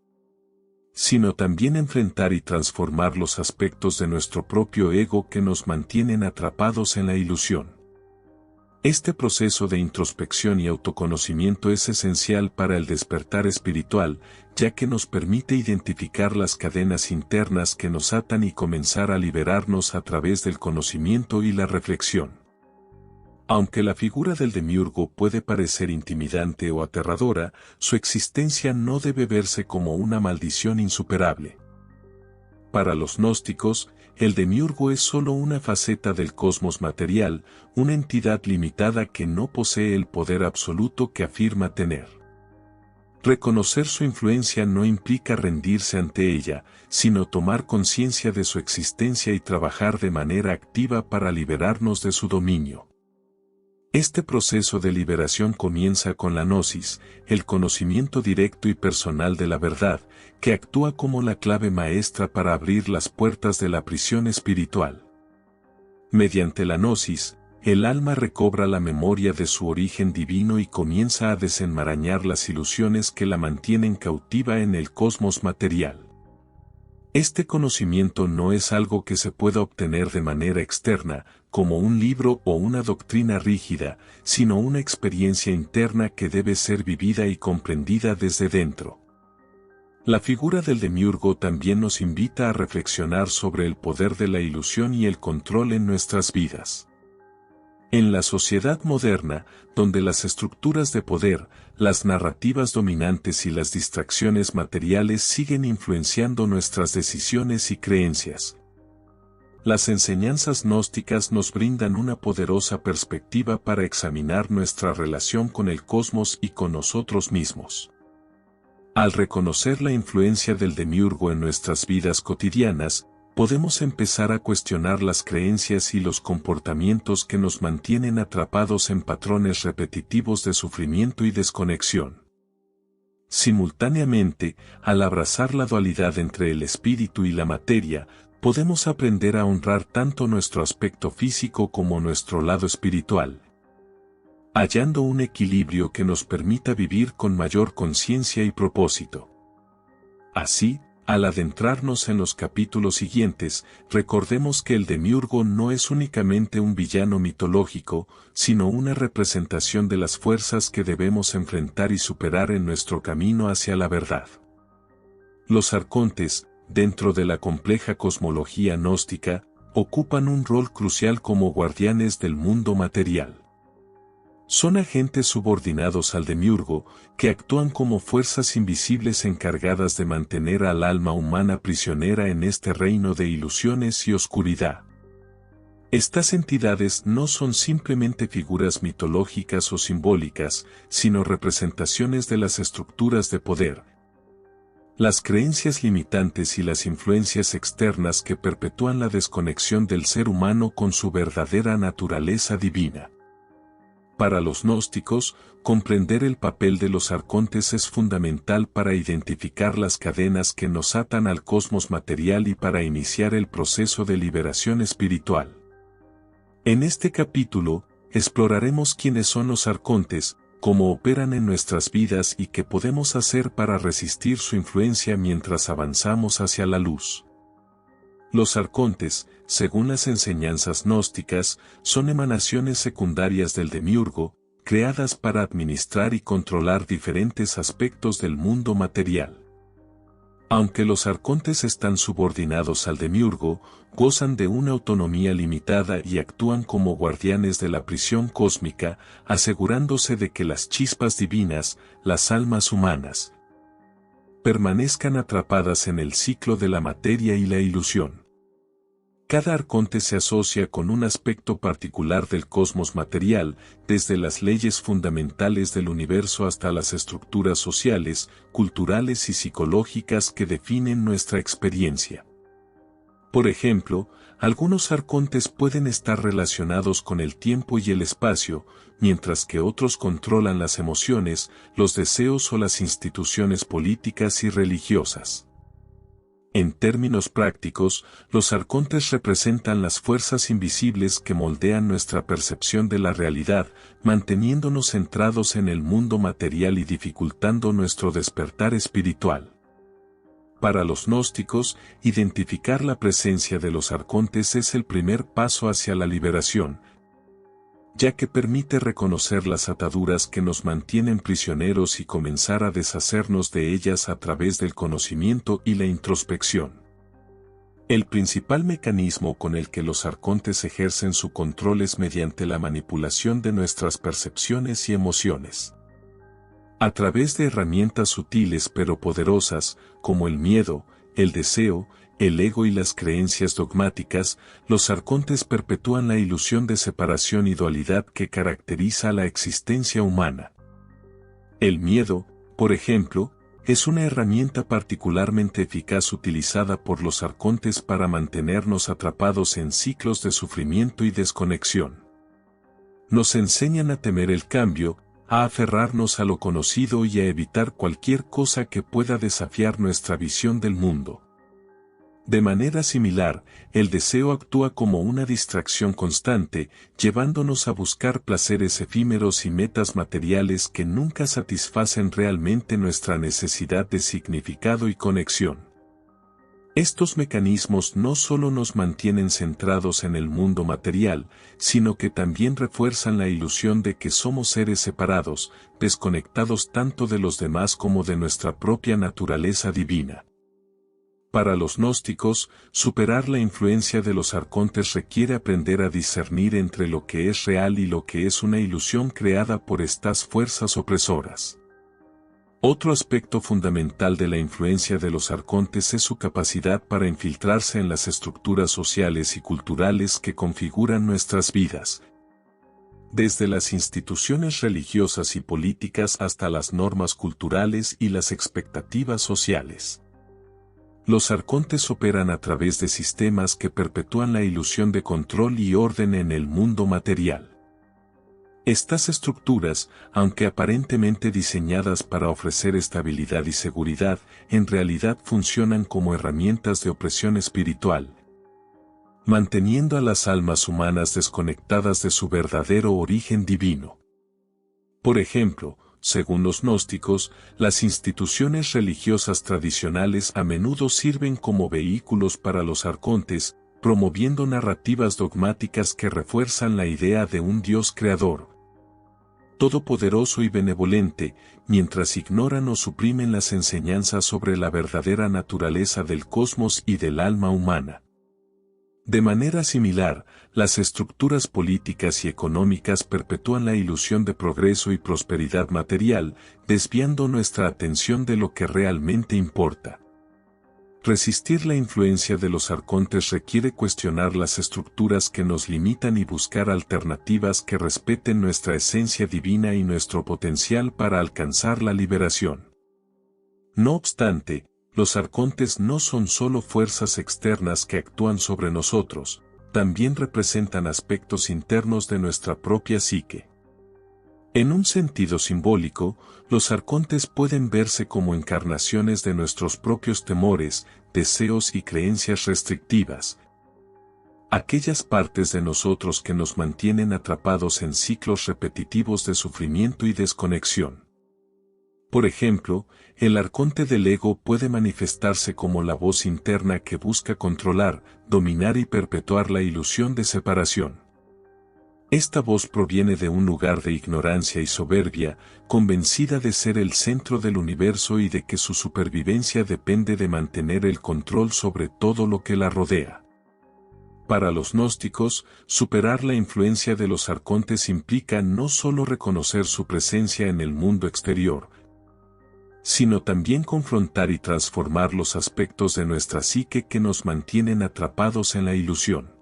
sino también enfrentar y transformar los aspectos de nuestro propio ego que nos mantienen atrapados en la ilusión. Este proceso de introspección y autoconocimiento es esencial para el despertar espiritual, ya que nos permite identificar las cadenas internas que nos atan y comenzar a liberarnos a través del conocimiento y la reflexión. Aunque la figura del demiurgo puede parecer intimidante o aterradora, su existencia no debe verse como una maldición insuperable. Para los gnósticos, el demiurgo es solo una faceta del cosmos material, una entidad limitada que no posee el poder absoluto que afirma tener. Reconocer su influencia no implica rendirse ante ella, sino tomar conciencia de su existencia y trabajar de manera activa para liberarnos de su dominio. Este proceso de liberación comienza con la gnosis, el conocimiento directo y personal de la verdad, que actúa como la clave maestra para abrir las puertas de la prisión espiritual. Mediante la gnosis, el alma recobra la memoria de su origen divino y comienza a desenmarañar las ilusiones que la mantienen cautiva en el cosmos material. Este conocimiento no es algo que se pueda obtener de manera externa, como un libro o una doctrina rígida, sino una experiencia interna que debe ser vivida y comprendida desde dentro. La figura del demiurgo también nos invita a reflexionar sobre el poder de la ilusión y el control en nuestras vidas. En la sociedad moderna, donde las estructuras de poder, las narrativas dominantes y las distracciones materiales siguen influenciando nuestras decisiones y creencias, las enseñanzas gnósticas nos brindan una poderosa perspectiva para examinar nuestra relación con el cosmos y con nosotros mismos. Al reconocer la influencia del demiurgo en nuestras vidas cotidianas, podemos empezar a cuestionar las creencias y los comportamientos que nos mantienen atrapados en patrones repetitivos de sufrimiento y desconexión. Simultáneamente, al abrazar la dualidad entre el espíritu y la materia, podemos aprender a honrar tanto nuestro aspecto físico como nuestro lado espiritual, hallando un equilibrio que nos permita vivir con mayor conciencia y propósito. Así, al adentrarnos en los capítulos siguientes, recordemos que el demiurgo no es únicamente un villano mitológico, sino una representación de las fuerzas que debemos enfrentar y superar en nuestro camino hacia la verdad. Los arcontes, dentro de la compleja cosmología gnóstica, ocupan un rol crucial como guardianes del mundo material. Son agentes subordinados al demiurgo, que actúan como fuerzas invisibles encargadas de mantener al alma humana prisionera en este reino de ilusiones y oscuridad. Estas entidades no son simplemente figuras mitológicas o simbólicas, sino representaciones de las estructuras de poder, las creencias limitantes y las influencias externas que perpetúan la desconexión del ser humano con su verdadera naturaleza divina. Para los gnósticos, comprender el papel de los arcontes es fundamental para identificar las cadenas que nos atan al cosmos material y para iniciar el proceso de liberación espiritual. En este capítulo, exploraremos quiénes son los arcontes, cómo operan en nuestras vidas y qué podemos hacer para resistir su influencia mientras avanzamos hacia la luz. Los arcontes, según las enseñanzas gnósticas, son emanaciones secundarias del demiurgo, creadas para administrar y controlar diferentes aspectos del mundo material. Aunque los arcontes están subordinados al demiurgo, gozan de una autonomía limitada y actúan como guardianes de la prisión cósmica, asegurándose de que las chispas divinas, las almas humanas, permanezcan atrapadas en el ciclo de la materia y la ilusión. Cada arconte se asocia con un aspecto particular del cosmos material, desde las leyes fundamentales del universo hasta las estructuras sociales, culturales y psicológicas que definen nuestra experiencia. Por ejemplo, algunos arcontes pueden estar relacionados con el tiempo y el espacio, mientras que otros controlan las emociones, los deseos o las instituciones políticas y religiosas. En términos prácticos, los arcontes representan las fuerzas invisibles que moldean nuestra percepción de la realidad, manteniéndonos centrados en el mundo material y dificultando nuestro despertar espiritual. Para los gnósticos, identificar la presencia de los arcontes es el primer paso hacia la liberación, ya que permite reconocer las ataduras que nos mantienen prisioneros y comenzar a deshacernos de ellas a través del conocimiento y la introspección. El principal mecanismo con el que los arcontes ejercen su control es mediante la manipulación de nuestras percepciones y emociones. A través de herramientas sutiles pero poderosas, como el miedo, el deseo, el ego y las creencias dogmáticas, los arcontes perpetúan la ilusión de separación y dualidad que caracteriza la existencia humana. El miedo, por ejemplo, es una herramienta particularmente eficaz utilizada por los arcontes para mantenernos atrapados en ciclos de sufrimiento y desconexión. Nos enseñan a temer el cambio, a aferrarnos a lo conocido y a evitar cualquier cosa que pueda desafiar nuestra visión del mundo. De manera similar, el deseo actúa como una distracción constante, llevándonos a buscar placeres efímeros y metas materiales que nunca satisfacen realmente nuestra necesidad de significado y conexión. Estos mecanismos no solo nos mantienen centrados en el mundo material, sino que también refuerzan la ilusión de que somos seres separados, desconectados tanto de los demás como de nuestra propia naturaleza divina. Para los gnósticos, superar la influencia de los arcontes requiere aprender a discernir entre lo que es real y lo que es una ilusión creada por estas fuerzas opresoras. Otro aspecto fundamental de la influencia de los arcontes es su capacidad para infiltrarse en las estructuras sociales y culturales que configuran nuestras vidas. Desde las instituciones religiosas y políticas hasta las normas culturales y las expectativas sociales. Los arcontes operan a través de sistemas que perpetúan la ilusión de control y orden en el mundo material. Estas estructuras, aunque aparentemente diseñadas para ofrecer estabilidad y seguridad, en realidad funcionan como herramientas de opresión espiritual, manteniendo a las almas humanas desconectadas de su verdadero origen divino. Por ejemplo, según los gnósticos, las instituciones religiosas tradicionales a menudo sirven como vehículos para los arcontes, promoviendo narrativas dogmáticas que refuerzan la idea de un Dios creador, todopoderoso y benevolente, mientras ignoran o suprimen las enseñanzas sobre la verdadera naturaleza del cosmos y del alma humana. De manera similar, las estructuras políticas y económicas perpetúan la ilusión de progreso y prosperidad material, desviando nuestra atención de lo que realmente importa. Resistir la influencia de los arcontes requiere cuestionar las estructuras que nos limitan y buscar alternativas que respeten nuestra esencia divina y nuestro potencial para alcanzar la liberación. No obstante, los arcontes no son solo fuerzas externas que actúan sobre nosotros, también representan aspectos internos de nuestra propia psique. En un sentido simbólico, los arcontes pueden verse como encarnaciones de nuestros propios temores, deseos y creencias restrictivas. Aquellas partes de nosotros que nos mantienen atrapados en ciclos repetitivos de sufrimiento y desconexión. Por ejemplo, el arconte del ego puede manifestarse como la voz interna que busca controlar, dominar y perpetuar la ilusión de separación. Esta voz proviene de un lugar de ignorancia y soberbia, convencida de ser el centro del universo y de que su supervivencia depende de mantener el control sobre todo lo que la rodea. Para los gnósticos, superar la influencia de los arcontes implica no solo reconocer su presencia en el mundo exterior, sino también confrontar y transformar los aspectos de nuestra psique que nos mantienen atrapados en la ilusión.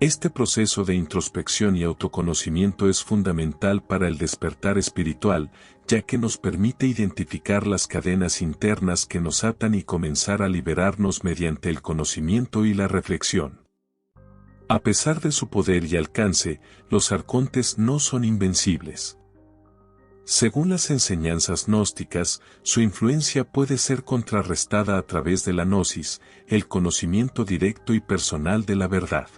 Este proceso de introspección y autoconocimiento es fundamental para el despertar espiritual, ya que nos permite identificar las cadenas internas que nos atan y comenzar a liberarnos mediante el conocimiento y la reflexión. A pesar de su poder y alcance, los arcontes no son invencibles. Según las enseñanzas gnósticas, su influencia puede ser contrarrestada a través de la gnosis, el conocimiento directo y personal de la verdad.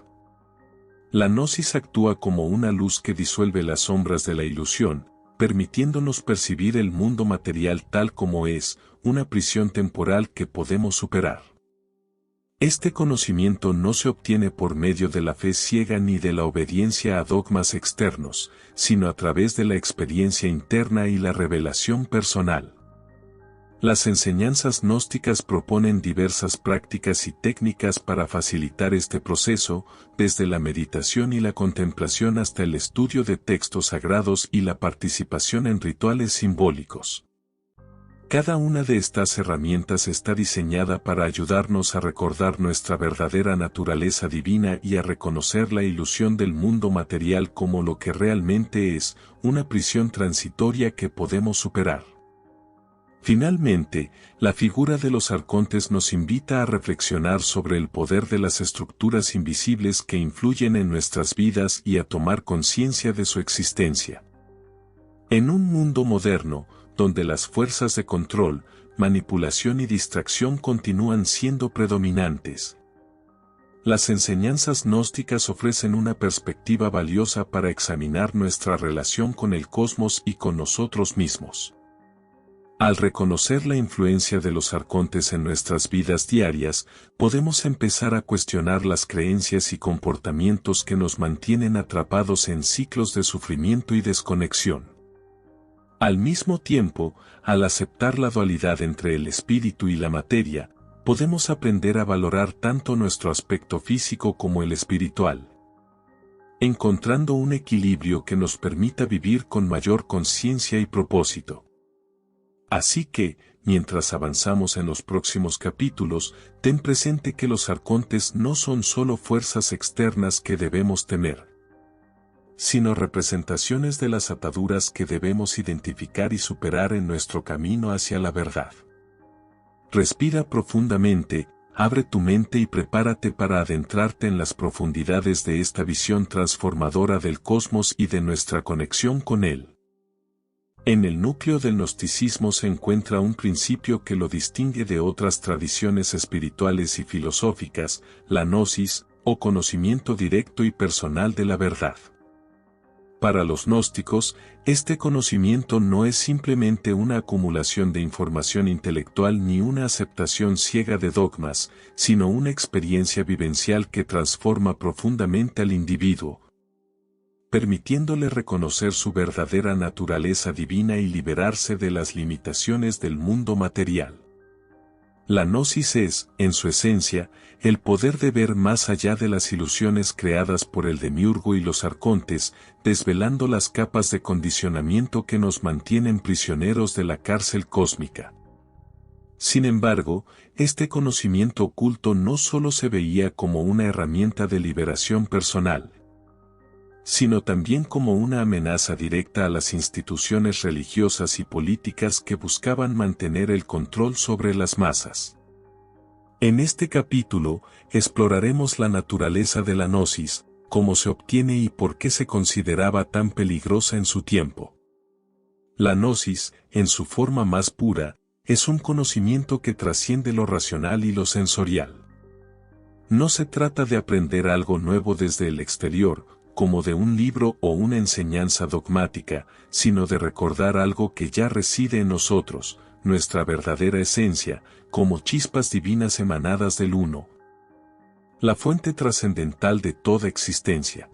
La gnosis actúa como una luz que disuelve las sombras de la ilusión, permitiéndonos percibir el mundo material tal como es, una prisión temporal que podemos superar. Este conocimiento no se obtiene por medio de la fe ciega ni de la obediencia a dogmas externos, sino a través de la experiencia interna y la revelación personal. Las enseñanzas gnósticas proponen diversas prácticas y técnicas para facilitar este proceso, desde la meditación y la contemplación hasta el estudio de textos sagrados y la participación en rituales simbólicos. Cada una de estas herramientas está diseñada para ayudarnos a recordar nuestra verdadera naturaleza divina y a reconocer la ilusión del mundo material como lo que realmente es, una prisión transitoria que podemos superar. Finalmente, la figura de los arcontes nos invita a reflexionar sobre el poder de las estructuras invisibles que influyen en nuestras vidas y a tomar conciencia de su existencia. En un mundo moderno, donde las fuerzas de control, manipulación y distracción continúan siendo predominantes, las enseñanzas gnósticas ofrecen una perspectiva valiosa para examinar nuestra relación con el cosmos y con nosotros mismos. Al reconocer la influencia de los arcontes en nuestras vidas diarias, podemos empezar a cuestionar las creencias y comportamientos que nos mantienen atrapados en ciclos de sufrimiento y desconexión. Al mismo tiempo, al aceptar la dualidad entre el espíritu y la materia, podemos aprender a valorar tanto nuestro aspecto físico como el espiritual, encontrando un equilibrio que nos permita vivir con mayor conciencia y propósito. Así que, mientras avanzamos en los próximos capítulos, ten presente que los arcontes no son solo fuerzas externas que debemos temer, sino representaciones de las ataduras que debemos identificar y superar en nuestro camino hacia la verdad. Respira profundamente, abre tu mente y prepárate para adentrarte en las profundidades de esta visión transformadora del cosmos y de nuestra conexión con él. En el núcleo del gnosticismo se encuentra un principio que lo distingue de otras tradiciones espirituales y filosóficas, la gnosis, o conocimiento directo y personal de la verdad. Para los gnósticos, este conocimiento no es simplemente una acumulación de información intelectual ni una aceptación ciega de dogmas, sino una experiencia vivencial que transforma profundamente al individuo, permitiéndole reconocer su verdadera naturaleza divina y liberarse de las limitaciones del mundo material. La gnosis es, en su esencia, el poder de ver más allá de las ilusiones creadas por el demiurgo y los arcontes, desvelando las capas de condicionamiento que nos mantienen prisioneros de la cárcel cósmica. Sin embargo, este conocimiento oculto no solo se veía como una herramienta de liberación personal, sino también como una amenaza directa a las instituciones religiosas y políticas que buscaban mantener el control sobre las masas. En este capítulo, exploraremos la naturaleza de la gnosis, cómo se obtiene y por qué se consideraba tan peligrosa en su tiempo. La gnosis, en su forma más pura, es un conocimiento que trasciende lo racional y lo sensorial. No se trata de aprender algo nuevo desde el exterior, como de un libro o una enseñanza dogmática, sino de recordar algo que ya reside en nosotros, nuestra verdadera esencia, como chispas divinas emanadas del Uno, la fuente trascendental de toda existencia.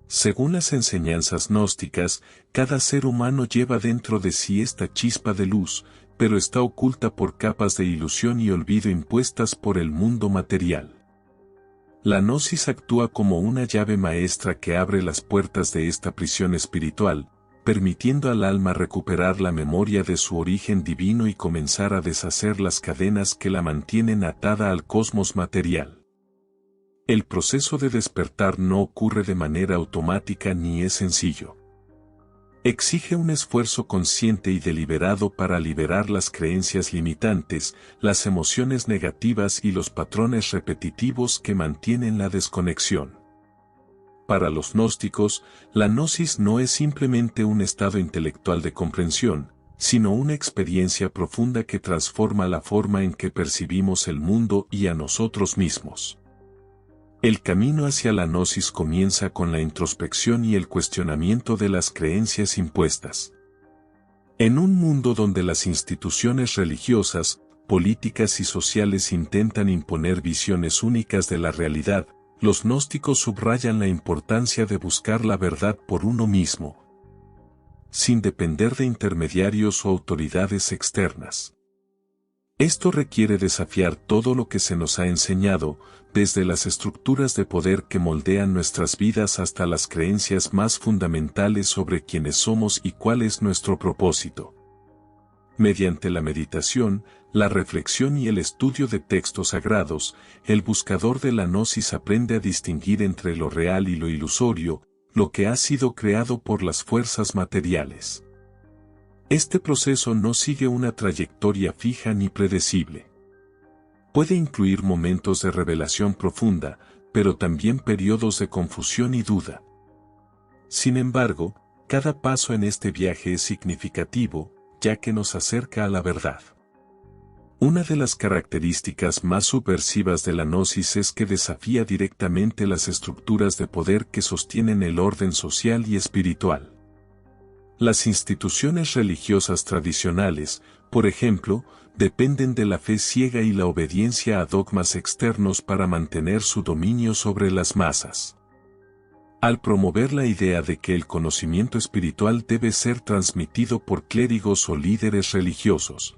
Según las enseñanzas gnósticas, cada ser humano lleva dentro de sí esta chispa de luz, pero está oculta por capas de ilusión y olvido impuestas por el mundo material. La gnosis actúa como una llave maestra que abre las puertas de esta prisión espiritual, permitiendo al alma recuperar la memoria de su origen divino y comenzar a deshacer las cadenas que la mantienen atada al cosmos material. El proceso de despertar no ocurre de manera automática ni es sencillo. Exige un esfuerzo consciente y deliberado para liberar las creencias limitantes, las emociones negativas y los patrones repetitivos que mantienen la desconexión. Para los gnósticos, la gnosis no es simplemente un estado intelectual de comprensión, sino una experiencia profunda que transforma la forma en que percibimos el mundo y a nosotros mismos. El camino hacia la gnosis comienza con la introspección y el cuestionamiento de las creencias impuestas. En un mundo donde las instituciones religiosas, políticas y sociales intentan imponer visiones únicas de la realidad, los gnósticos subrayan la importancia de buscar la verdad por uno mismo, sin depender de intermediarios o autoridades externas. Esto requiere desafiar todo lo que se nos ha enseñado, desde las estructuras de poder que moldean nuestras vidas hasta las creencias más fundamentales sobre quiénes somos y cuál es nuestro propósito. Mediante la meditación, la reflexión y el estudio de textos sagrados, el buscador de la gnosis aprende a distinguir entre lo real y lo ilusorio, lo que ha sido creado por las fuerzas materiales. Este proceso no sigue una trayectoria fija ni predecible. Puede incluir momentos de revelación profunda, pero también periodos de confusión y duda. Sin embargo, cada paso en este viaje es significativo, ya que nos acerca a la verdad. Una de las características más subversivas de la gnosis es que desafía directamente las estructuras de poder que sostienen el orden social y espiritual. Las instituciones religiosas tradicionales, por ejemplo, dependen de la fe ciega y la obediencia a dogmas externos para mantener su dominio sobre las masas. Al promover la idea de que el conocimiento espiritual debe ser transmitido por clérigos o líderes religiosos,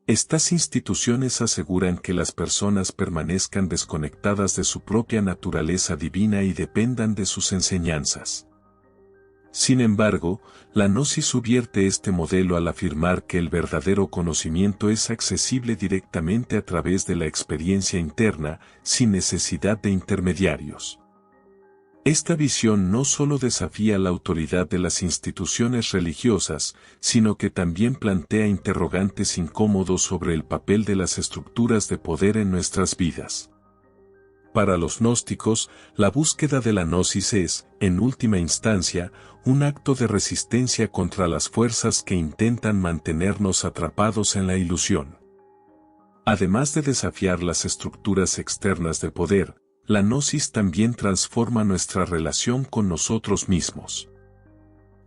estas instituciones aseguran que las personas permanezcan desconectadas de su propia naturaleza divina y dependan de sus enseñanzas. Sin embargo, la gnosis subvierte este modelo al afirmar que el verdadero conocimiento es accesible directamente a través de la experiencia interna, sin necesidad de intermediarios. Esta visión no solo desafía la autoridad de las instituciones religiosas, sino que también plantea interrogantes incómodos sobre el papel de las estructuras de poder en nuestras vidas. Para los gnósticos, la búsqueda de la gnosis es, en última instancia, un acto de resistencia contra las fuerzas que intentan mantenernos atrapados en la ilusión. Además de desafiar las estructuras externas de poder, la gnosis también transforma nuestra relación con nosotros mismos.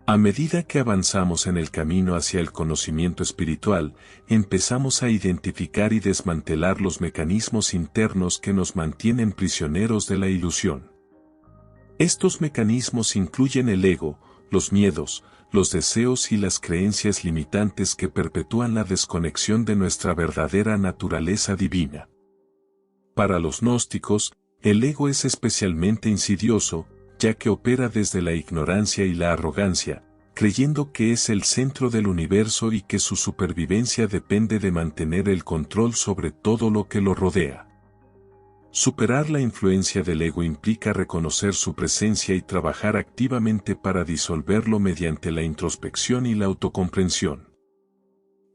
A medida que avanzamos en el camino hacia el conocimiento espiritual, empezamos a identificar y desmantelar los mecanismos internos que nos mantienen prisioneros de la ilusión. Estos mecanismos incluyen el ego, los miedos, los deseos y las creencias limitantes que perpetúan la desconexión de nuestra verdadera naturaleza divina. Para los gnósticos, el ego es especialmente insidioso, ya que opera desde la ignorancia y la arrogancia, creyendo que es el centro del universo y que su supervivencia depende de mantener el control sobre todo lo que lo rodea. Superar la influencia del ego implica reconocer su presencia y trabajar activamente para disolverlo mediante la introspección y la autocomprensión.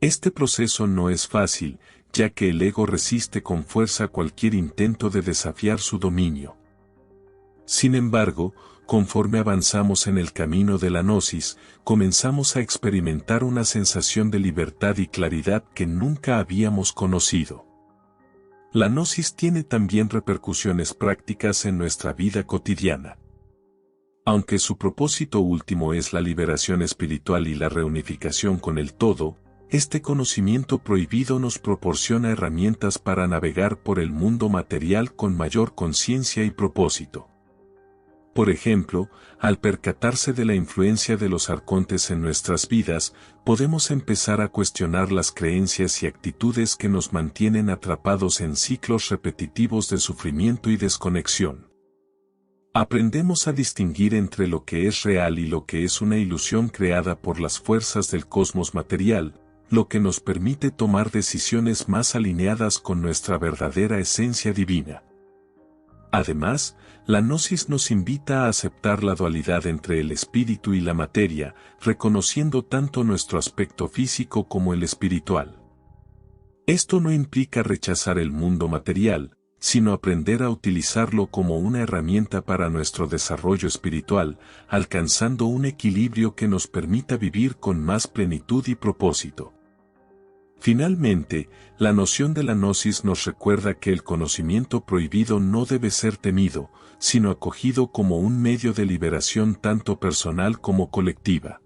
Este proceso no es fácil, ya que el ego resiste con fuerza cualquier intento de desafiar su dominio. Sin embargo, conforme avanzamos en el camino de la gnosis, comenzamos a experimentar una sensación de libertad y claridad que nunca habíamos conocido. La gnosis tiene también repercusiones prácticas en nuestra vida cotidiana. Aunque su propósito último es la liberación espiritual y la reunificación con el todo, este conocimiento prohibido nos proporciona herramientas para navegar por el mundo material con mayor conciencia y propósito. Por ejemplo, al percatarse de la influencia de los arcontes en nuestras vidas, podemos empezar a cuestionar las creencias y actitudes que nos mantienen atrapados en ciclos repetitivos de sufrimiento y desconexión. Aprendemos a distinguir entre lo que es real y lo que es una ilusión creada por las fuerzas del cosmos material, lo que nos permite tomar decisiones más alineadas con nuestra verdadera esencia divina. Además, la gnosis nos invita a aceptar la dualidad entre el espíritu y la materia, reconociendo tanto nuestro aspecto físico como el espiritual. Esto no implica rechazar el mundo material, sino aprender a utilizarlo como una herramienta para nuestro desarrollo espiritual, alcanzando un equilibrio que nos permita vivir con más plenitud y propósito. Finalmente, la noción de la gnosis nos recuerda que el conocimiento prohibido no debe ser temido, sino acogido como un medio de liberación tanto personal como colectiva.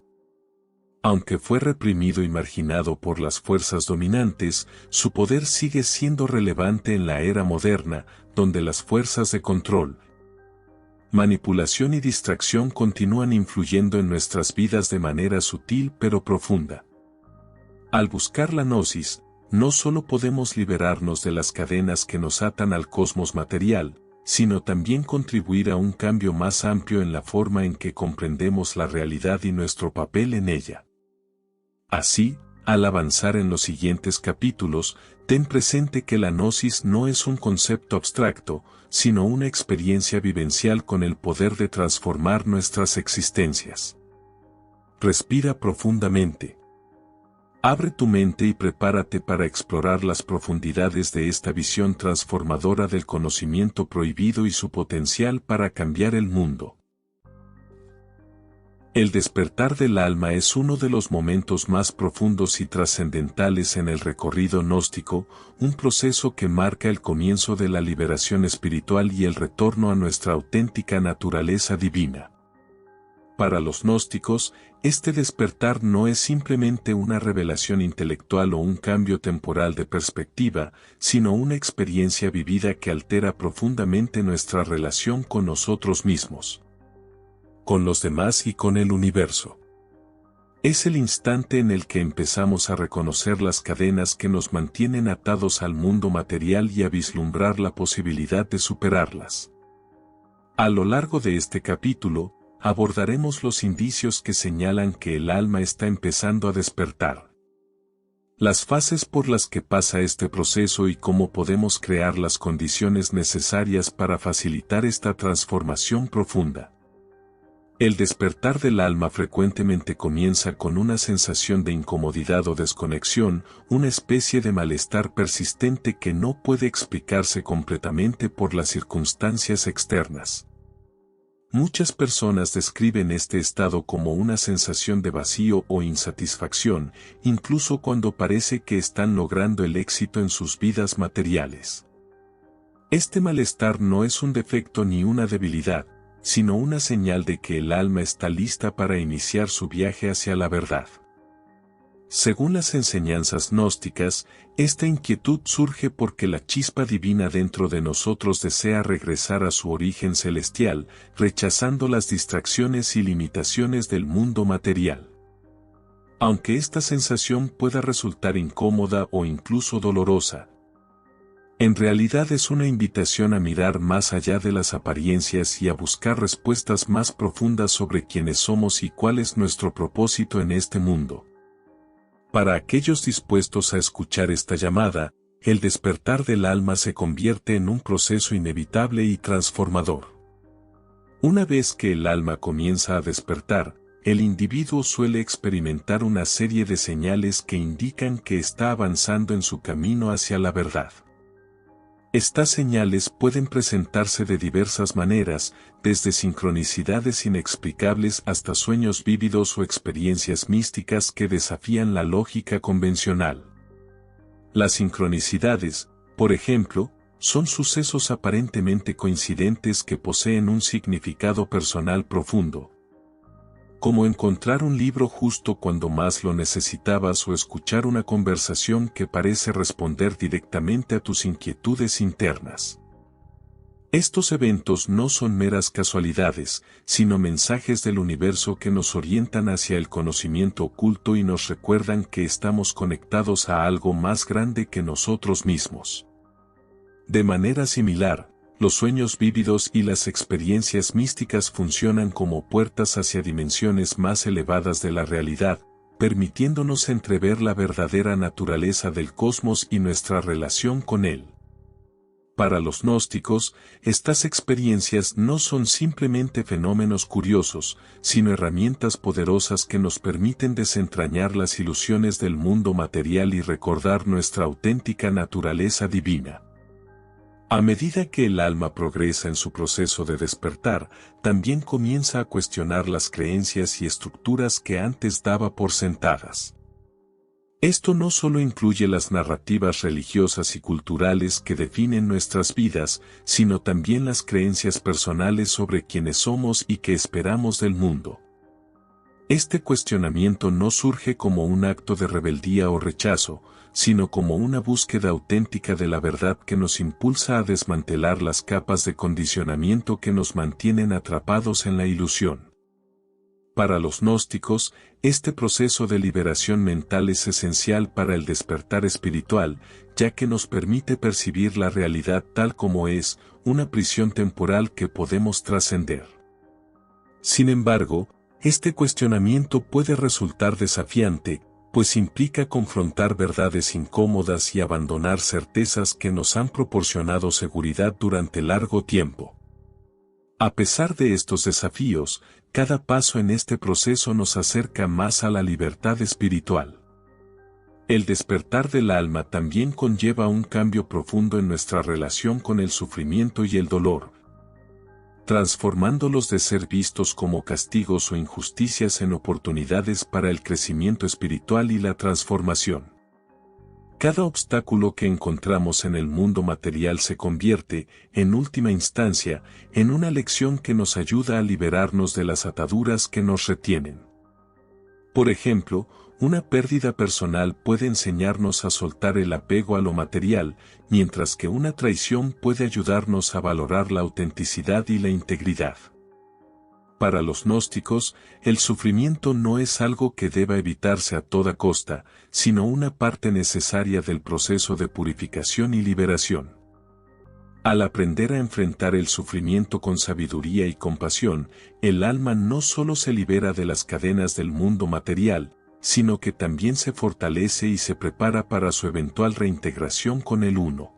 Aunque fue reprimido y marginado por las fuerzas dominantes, su poder sigue siendo relevante en la era moderna, donde las fuerzas de control, manipulación y distracción continúan influyendo en nuestras vidas de manera sutil pero profunda. Al buscar la gnosis, no solo podemos liberarnos de las cadenas que nos atan al cosmos material, sino también contribuir a un cambio más amplio en la forma en que comprendemos la realidad y nuestro papel en ella. Así, al avanzar en los siguientes capítulos, ten presente que la gnosis no es un concepto abstracto, sino una experiencia vivencial con el poder de transformar nuestras existencias. Respira profundamente. Abre tu mente y prepárate para explorar las profundidades de esta visión transformadora del conocimiento prohibido y su potencial para cambiar el mundo. El despertar del alma es uno de los momentos más profundos y trascendentales en el recorrido gnóstico, un proceso que marca el comienzo de la liberación espiritual y el retorno a nuestra auténtica naturaleza divina. Para los gnósticos, este despertar no es simplemente una revelación intelectual o un cambio temporal de perspectiva, sino una experiencia vivida que altera profundamente nuestra relación con nosotros mismos, con los demás y con el universo. Es el instante en el que empezamos a reconocer las cadenas que nos mantienen atados al mundo material y a vislumbrar la posibilidad de superarlas. A lo largo de este capítulo, abordaremos los indicios que señalan que el alma está empezando a despertar. Las fases por las que pasa este proceso y cómo podemos crear las condiciones necesarias para facilitar esta transformación profunda. El despertar del alma frecuentemente comienza con una sensación de incomodidad o desconexión, una especie de malestar persistente que no puede explicarse completamente por las circunstancias externas. Muchas personas describen este estado como una sensación de vacío o insatisfacción, incluso cuando parece que están logrando el éxito en sus vidas materiales. Este malestar no es un defecto ni una debilidad, sino una señal de que el alma está lista para iniciar su viaje hacia la verdad. Según las enseñanzas gnósticas, esta inquietud surge porque la chispa divina dentro de nosotros desea regresar a su origen celestial, rechazando las distracciones y limitaciones del mundo material. Aunque esta sensación pueda resultar incómoda o incluso dolorosa, en realidad es una invitación a mirar más allá de las apariencias y a buscar respuestas más profundas sobre quiénes somos y cuál es nuestro propósito en este mundo. Para aquellos dispuestos a escuchar esta llamada, el despertar del alma se convierte en un proceso inevitable y transformador. Una vez que el alma comienza a despertar, el individuo suele experimentar una serie de señales que indican que está avanzando en su camino hacia la verdad. Estas señales pueden presentarse de diversas maneras, desde sincronicidades inexplicables hasta sueños vívidos o experiencias místicas que desafían la lógica convencional. Las sincronicidades, por ejemplo, son sucesos aparentemente coincidentes que poseen un significado personal profundo, como encontrar un libro justo cuando más lo necesitabas o escuchar una conversación que parece responder directamente a tus inquietudes internas. Estos eventos no son meras casualidades, sino mensajes del universo que nos orientan hacia el conocimiento oculto y nos recuerdan que estamos conectados a algo más grande que nosotros mismos. De manera similar, los sueños vívidos y las experiencias místicas funcionan como puertas hacia dimensiones más elevadas de la realidad, permitiéndonos entrever la verdadera naturaleza del cosmos y nuestra relación con él. Para los gnósticos, estas experiencias no son simplemente fenómenos curiosos, sino herramientas poderosas que nos permiten desentrañar las ilusiones del mundo material y recordar nuestra auténtica naturaleza divina. A medida que el alma progresa en su proceso de despertar, también comienza a cuestionar las creencias y estructuras que antes daba por sentadas. Esto no solo incluye las narrativas religiosas y culturales que definen nuestras vidas, sino también las creencias personales sobre quiénes somos y qué esperamos del mundo. Este cuestionamiento no surge como un acto de rebeldía o rechazo, sino como una búsqueda auténtica de la verdad que nos impulsa a desmantelar las capas de condicionamiento que nos mantienen atrapados en la ilusión. Para los gnósticos, este proceso de liberación mental es esencial para el despertar espiritual, ya que nos permite percibir la realidad tal como es, una prisión temporal que podemos trascender. Sin embargo, este cuestionamiento puede resultar desafiante, pues implica confrontar verdades incómodas y abandonar certezas que nos han proporcionado seguridad durante largo tiempo. A pesar de estos desafíos, cada paso en este proceso nos acerca más a la libertad espiritual. El despertar del alma también conlleva un cambio profundo en nuestra relación con el sufrimiento y el dolor, transformándolos de ser vistos como castigos o injusticias en oportunidades para el crecimiento espiritual y la transformación. Cada obstáculo que encontramos en el mundo material se convierte, en última instancia, en una lección que nos ayuda a liberarnos de las ataduras que nos retienen. Por ejemplo, una pérdida personal puede enseñarnos a soltar el apego a lo material, mientras que una traición puede ayudarnos a valorar la autenticidad y la integridad. Para los gnósticos, el sufrimiento no es algo que deba evitarse a toda costa, sino una parte necesaria del proceso de purificación y liberación. Al aprender a enfrentar el sufrimiento con sabiduría y compasión, el alma no solo se libera de las cadenas del mundo material, sino que también se fortalece y se prepara para su eventual reintegración con el uno.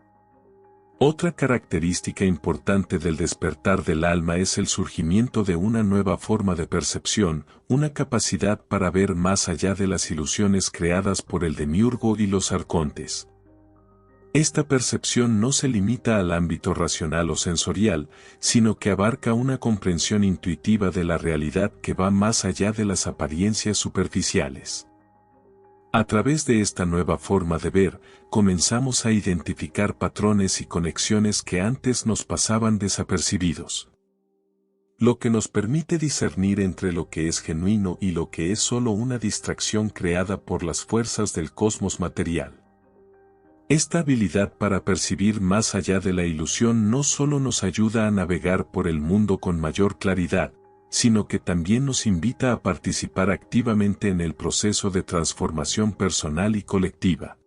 Otra característica importante del despertar del alma es el surgimiento de una nueva forma de percepción, una capacidad para ver más allá de las ilusiones creadas por el demiurgo y los arcontes. Esta percepción no se limita al ámbito racional o sensorial, sino que abarca una comprensión intuitiva de la realidad que va más allá de las apariencias superficiales. A través de esta nueva forma de ver, comenzamos a identificar patrones y conexiones que antes nos pasaban desapercibidos. Lo que nos permite discernir entre lo que es genuino y lo que es solo una distracción creada por las fuerzas del cosmos material. Esta habilidad para percibir más allá de la ilusión no solo nos ayuda a navegar por el mundo con mayor claridad, sino que también nos invita a participar activamente en el proceso de transformación personal y colectiva.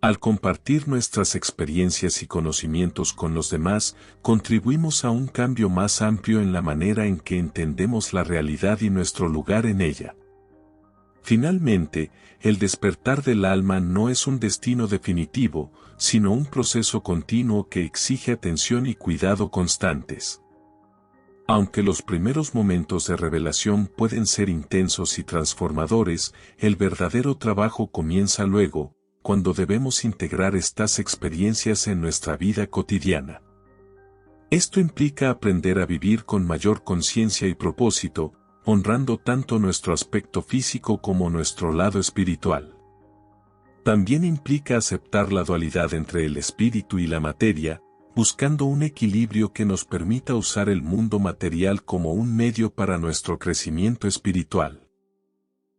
Al compartir nuestras experiencias y conocimientos con los demás, contribuimos a un cambio más amplio en la manera en que entendemos la realidad y nuestro lugar en ella. Finalmente, el despertar del alma no es un destino definitivo, sino un proceso continuo que exige atención y cuidado constantes. Aunque los primeros momentos de revelación pueden ser intensos y transformadores, el verdadero trabajo comienza luego, cuando debemos integrar estas experiencias en nuestra vida cotidiana. Esto implica aprender a vivir con mayor conciencia y propósito, honrando tanto nuestro aspecto físico como nuestro lado espiritual. También implica aceptar la dualidad entre el espíritu y la materia, buscando un equilibrio que nos permita usar el mundo material como un medio para nuestro crecimiento espiritual.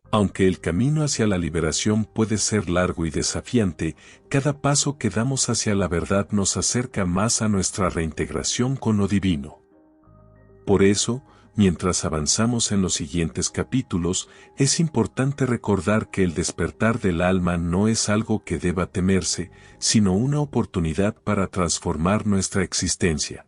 Aunque el camino hacia la liberación puede ser largo y desafiante, cada paso que damos hacia la verdad nos acerca más a nuestra reintegración con lo divino. Por eso, mientras avanzamos en los siguientes capítulos, es importante recordar que el despertar del alma no es algo que deba temerse, sino una oportunidad para transformar nuestra existencia.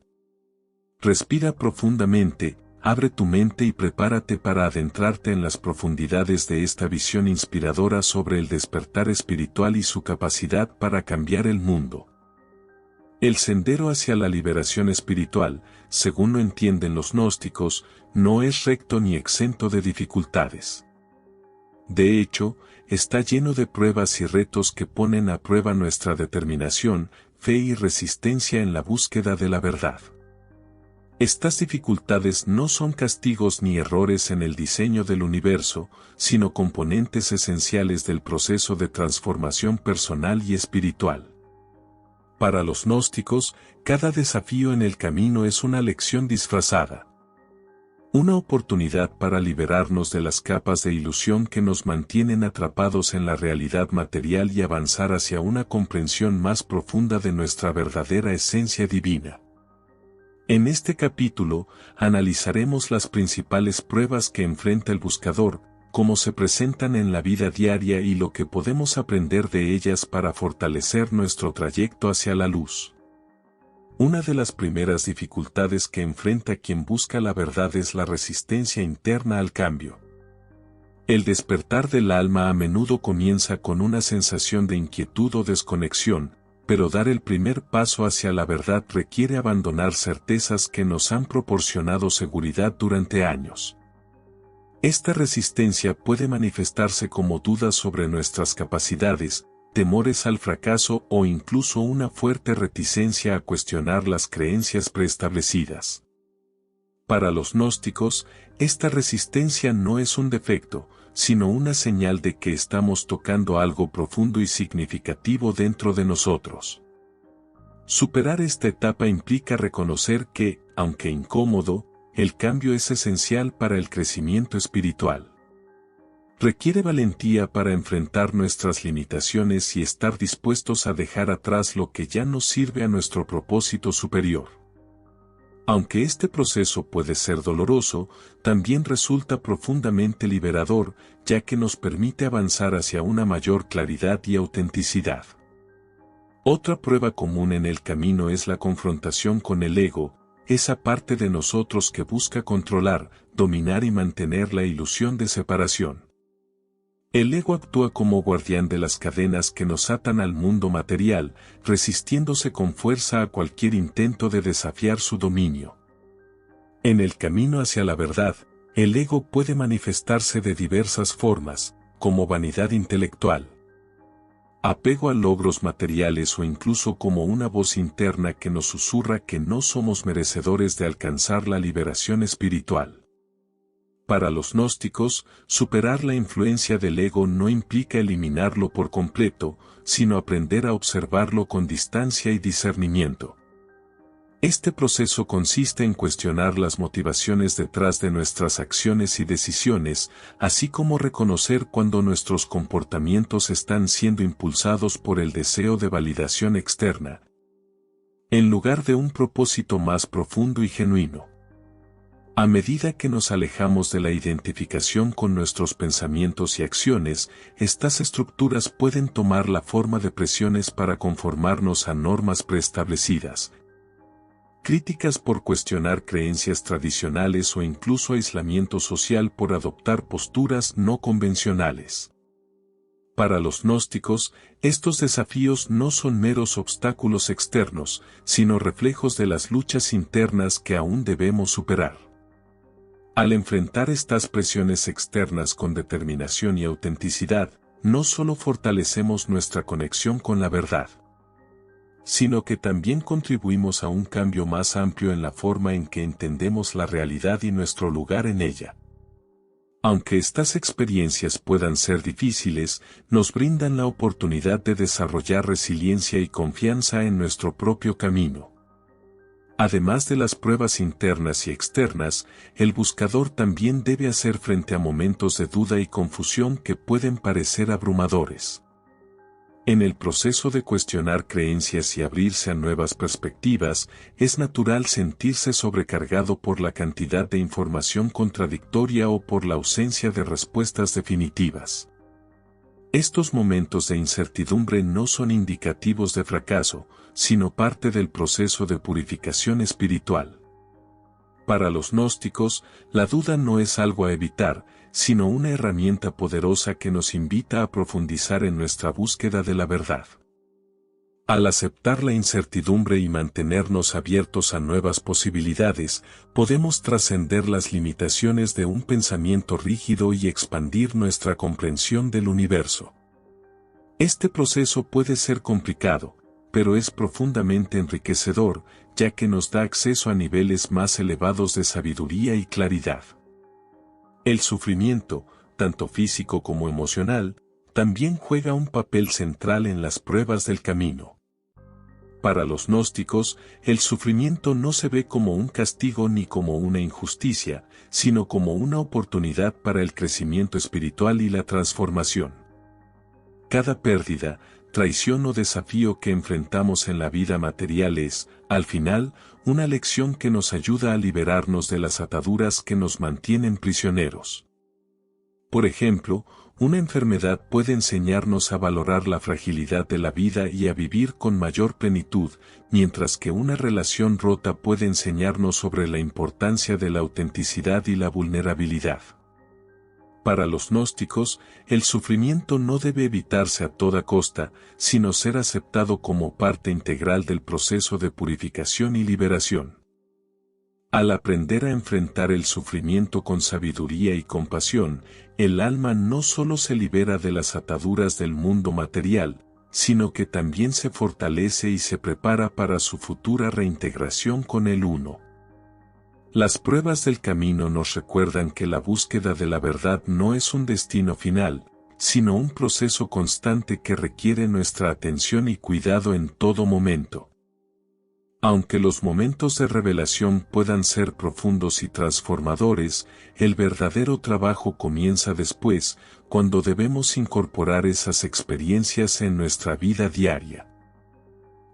Respira profundamente, abre tu mente y prepárate para adentrarte en las profundidades de esta visión inspiradora sobre el despertar espiritual y su capacidad para cambiar el mundo. El sendero hacia la liberación espiritual, según lo entienden los gnósticos, no es recto ni exento de dificultades. De hecho, está lleno de pruebas y retos que ponen a prueba nuestra determinación, fe y resistencia en la búsqueda de la verdad. Estas dificultades no son castigos ni errores en el diseño del universo, sino componentes esenciales del proceso de transformación personal y espiritual. Para los gnósticos, cada desafío en el camino es una lección disfrazada. Una oportunidad para liberarnos de las capas de ilusión que nos mantienen atrapados en la realidad material y avanzar hacia una comprensión más profunda de nuestra verdadera esencia divina. En este capítulo, analizaremos las principales pruebas que enfrenta el buscador, cómo se presentan en la vida diaria y lo que podemos aprender de ellas para fortalecer nuestro trayecto hacia la luz. Una de las primeras dificultades que enfrenta quien busca la verdad es la resistencia interna al cambio. El despertar del alma a menudo comienza con una sensación de inquietud o desconexión, pero dar el primer paso hacia la verdad requiere abandonar certezas que nos han proporcionado seguridad durante años. Esta resistencia puede manifestarse como dudas sobre nuestras capacidades, temores al fracaso o incluso una fuerte reticencia a cuestionar las creencias preestablecidas. Para los gnósticos, esta resistencia no es un defecto, sino una señal de que estamos tocando algo profundo y significativo dentro de nosotros. Superar esta etapa implica reconocer que, aunque incómodo, el cambio es esencial para el crecimiento espiritual. Requiere valentía para enfrentar nuestras limitaciones y estar dispuestos a dejar atrás lo que ya no sirve a nuestro propósito superior. Aunque este proceso puede ser doloroso, también resulta profundamente liberador, ya que nos permite avanzar hacia una mayor claridad y autenticidad. Otra prueba común en el camino es la confrontación con el ego, esa parte de nosotros que busca controlar, dominar y mantener la ilusión de separación. El ego actúa como guardián de las cadenas que nos atan al mundo material, resistiéndose con fuerza a cualquier intento de desafiar su dominio. En el camino hacia la verdad, el ego puede manifestarse de diversas formas, como vanidad intelectual, apego a logros materiales o incluso como una voz interna que nos susurra que no somos merecedores de alcanzar la liberación espiritual. Para los gnósticos, superar la influencia del ego no implica eliminarlo por completo, sino aprender a observarlo con distancia y discernimiento. Este proceso consiste en cuestionar las motivaciones detrás de nuestras acciones y decisiones, así como reconocer cuando nuestros comportamientos están siendo impulsados por el deseo de validación externa, en lugar de un propósito más profundo y genuino. A medida que nos alejamos de la identificación con nuestros pensamientos y acciones, estas estructuras pueden tomar la forma de presiones para conformarnos a normas preestablecidas, críticas por cuestionar creencias tradicionales o incluso aislamiento social por adoptar posturas no convencionales. Para los gnósticos, estos desafíos no son meros obstáculos externos, sino reflejos de las luchas internas que aún debemos superar. Al enfrentar estas presiones externas con determinación y autenticidad, no solo fortalecemos nuestra conexión con la verdad, sino que también contribuimos a un cambio más amplio en la forma en que entendemos la realidad y nuestro lugar en ella. Aunque estas experiencias puedan ser difíciles, nos brindan la oportunidad de desarrollar resiliencia y confianza en nuestro propio camino. Además de las pruebas internas y externas, el buscador también debe hacer frente a momentos de duda y confusión que pueden parecer abrumadores. En el proceso de cuestionar creencias y abrirse a nuevas perspectivas, es natural sentirse sobrecargado por la cantidad de información contradictoria o por la ausencia de respuestas definitivas. Estos momentos de incertidumbre no son indicativos de fracaso, sino parte del proceso de purificación espiritual. Para los gnósticos, la duda no es algo a evitar, sino una herramienta poderosa que nos invita a profundizar en nuestra búsqueda de la verdad. Al aceptar la incertidumbre y mantenernos abiertos a nuevas posibilidades, podemos trascender las limitaciones de un pensamiento rígido y expandir nuestra comprensión del universo. Este proceso puede ser complicado, pero es profundamente enriquecedor, ya que nos da acceso a niveles más elevados de sabiduría y claridad. El sufrimiento, tanto físico como emocional, también juega un papel central en las pruebas del camino. Para los gnósticos, el sufrimiento no se ve como un castigo ni como una injusticia, sino como una oportunidad para el crecimiento espiritual y la transformación. Cada pérdida, traición o desafío que enfrentamos en la vida material es, al final, una lección que nos ayuda a liberarnos de las ataduras que nos mantienen prisioneros. Por ejemplo, una enfermedad puede enseñarnos a valorar la fragilidad de la vida y a vivir con mayor plenitud, mientras que una relación rota puede enseñarnos sobre la importancia de la autenticidad y la vulnerabilidad. Para los gnósticos, el sufrimiento no debe evitarse a toda costa, sino ser aceptado como parte integral del proceso de purificación y liberación. Al aprender a enfrentar el sufrimiento con sabiduría y compasión, el alma no solo se libera de las ataduras del mundo material, sino que también se fortalece y se prepara para su futura reintegración con el Uno. Las pruebas del camino nos recuerdan que la búsqueda de la verdad no es un destino final, sino un proceso constante que requiere nuestra atención y cuidado en todo momento. Aunque los momentos de revelación puedan ser profundos y transformadores, el verdadero trabajo comienza después, cuando debemos incorporar esas experiencias en nuestra vida diaria.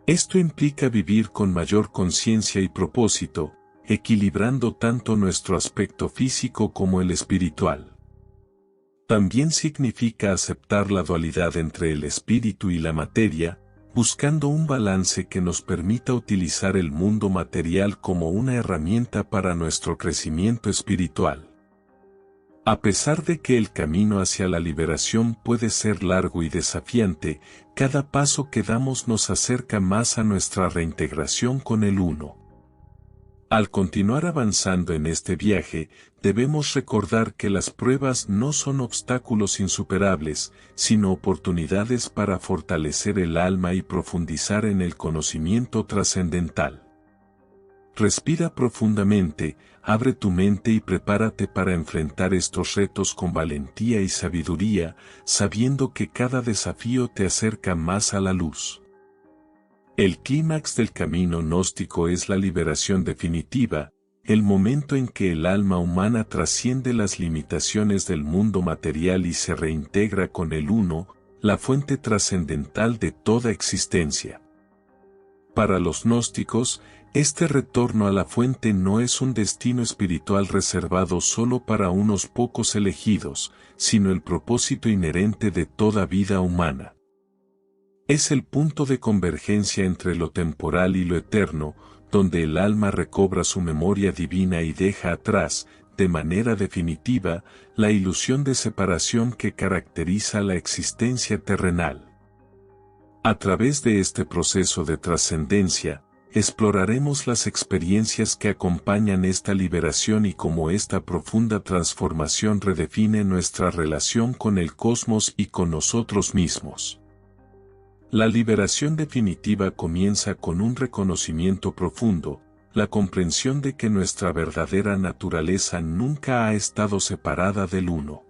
Esto implica vivir con mayor conciencia y propósito, equilibrando tanto nuestro aspecto físico como el espiritual. También significa aceptar la dualidad entre el espíritu y la materia, buscando un balance que nos permita utilizar el mundo material como una herramienta para nuestro crecimiento espiritual. A pesar de que el camino hacia la liberación puede ser largo y desafiante, cada paso que damos nos acerca más a nuestra reintegración con el Uno. Al continuar avanzando en este viaje, debemos recordar que las pruebas no son obstáculos insuperables, sino oportunidades para fortalecer el alma y profundizar en el conocimiento trascendental. Respira profundamente, abre tu mente y prepárate para enfrentar estos retos con valentía y sabiduría, sabiendo que cada desafío te acerca más a la luz. El clímax del camino gnóstico es la liberación definitiva, el momento en que el alma humana trasciende las limitaciones del mundo material y se reintegra con el Uno, la fuente trascendental de toda existencia. Para los gnósticos, este retorno a la fuente no es un destino espiritual reservado solo para unos pocos elegidos, sino el propósito inherente de toda vida humana. Es el punto de convergencia entre lo temporal y lo eterno, donde el alma recobra su memoria divina y deja atrás, de manera definitiva, la ilusión de separación que caracteriza la existencia terrenal. A través de este proceso de trascendencia, exploraremos las experiencias que acompañan esta liberación y cómo esta profunda transformación redefine nuestra relación con el cosmos y con nosotros mismos. La liberación definitiva comienza con un reconocimiento profundo, la comprensión de que nuestra verdadera naturaleza nunca ha estado separada del Uno.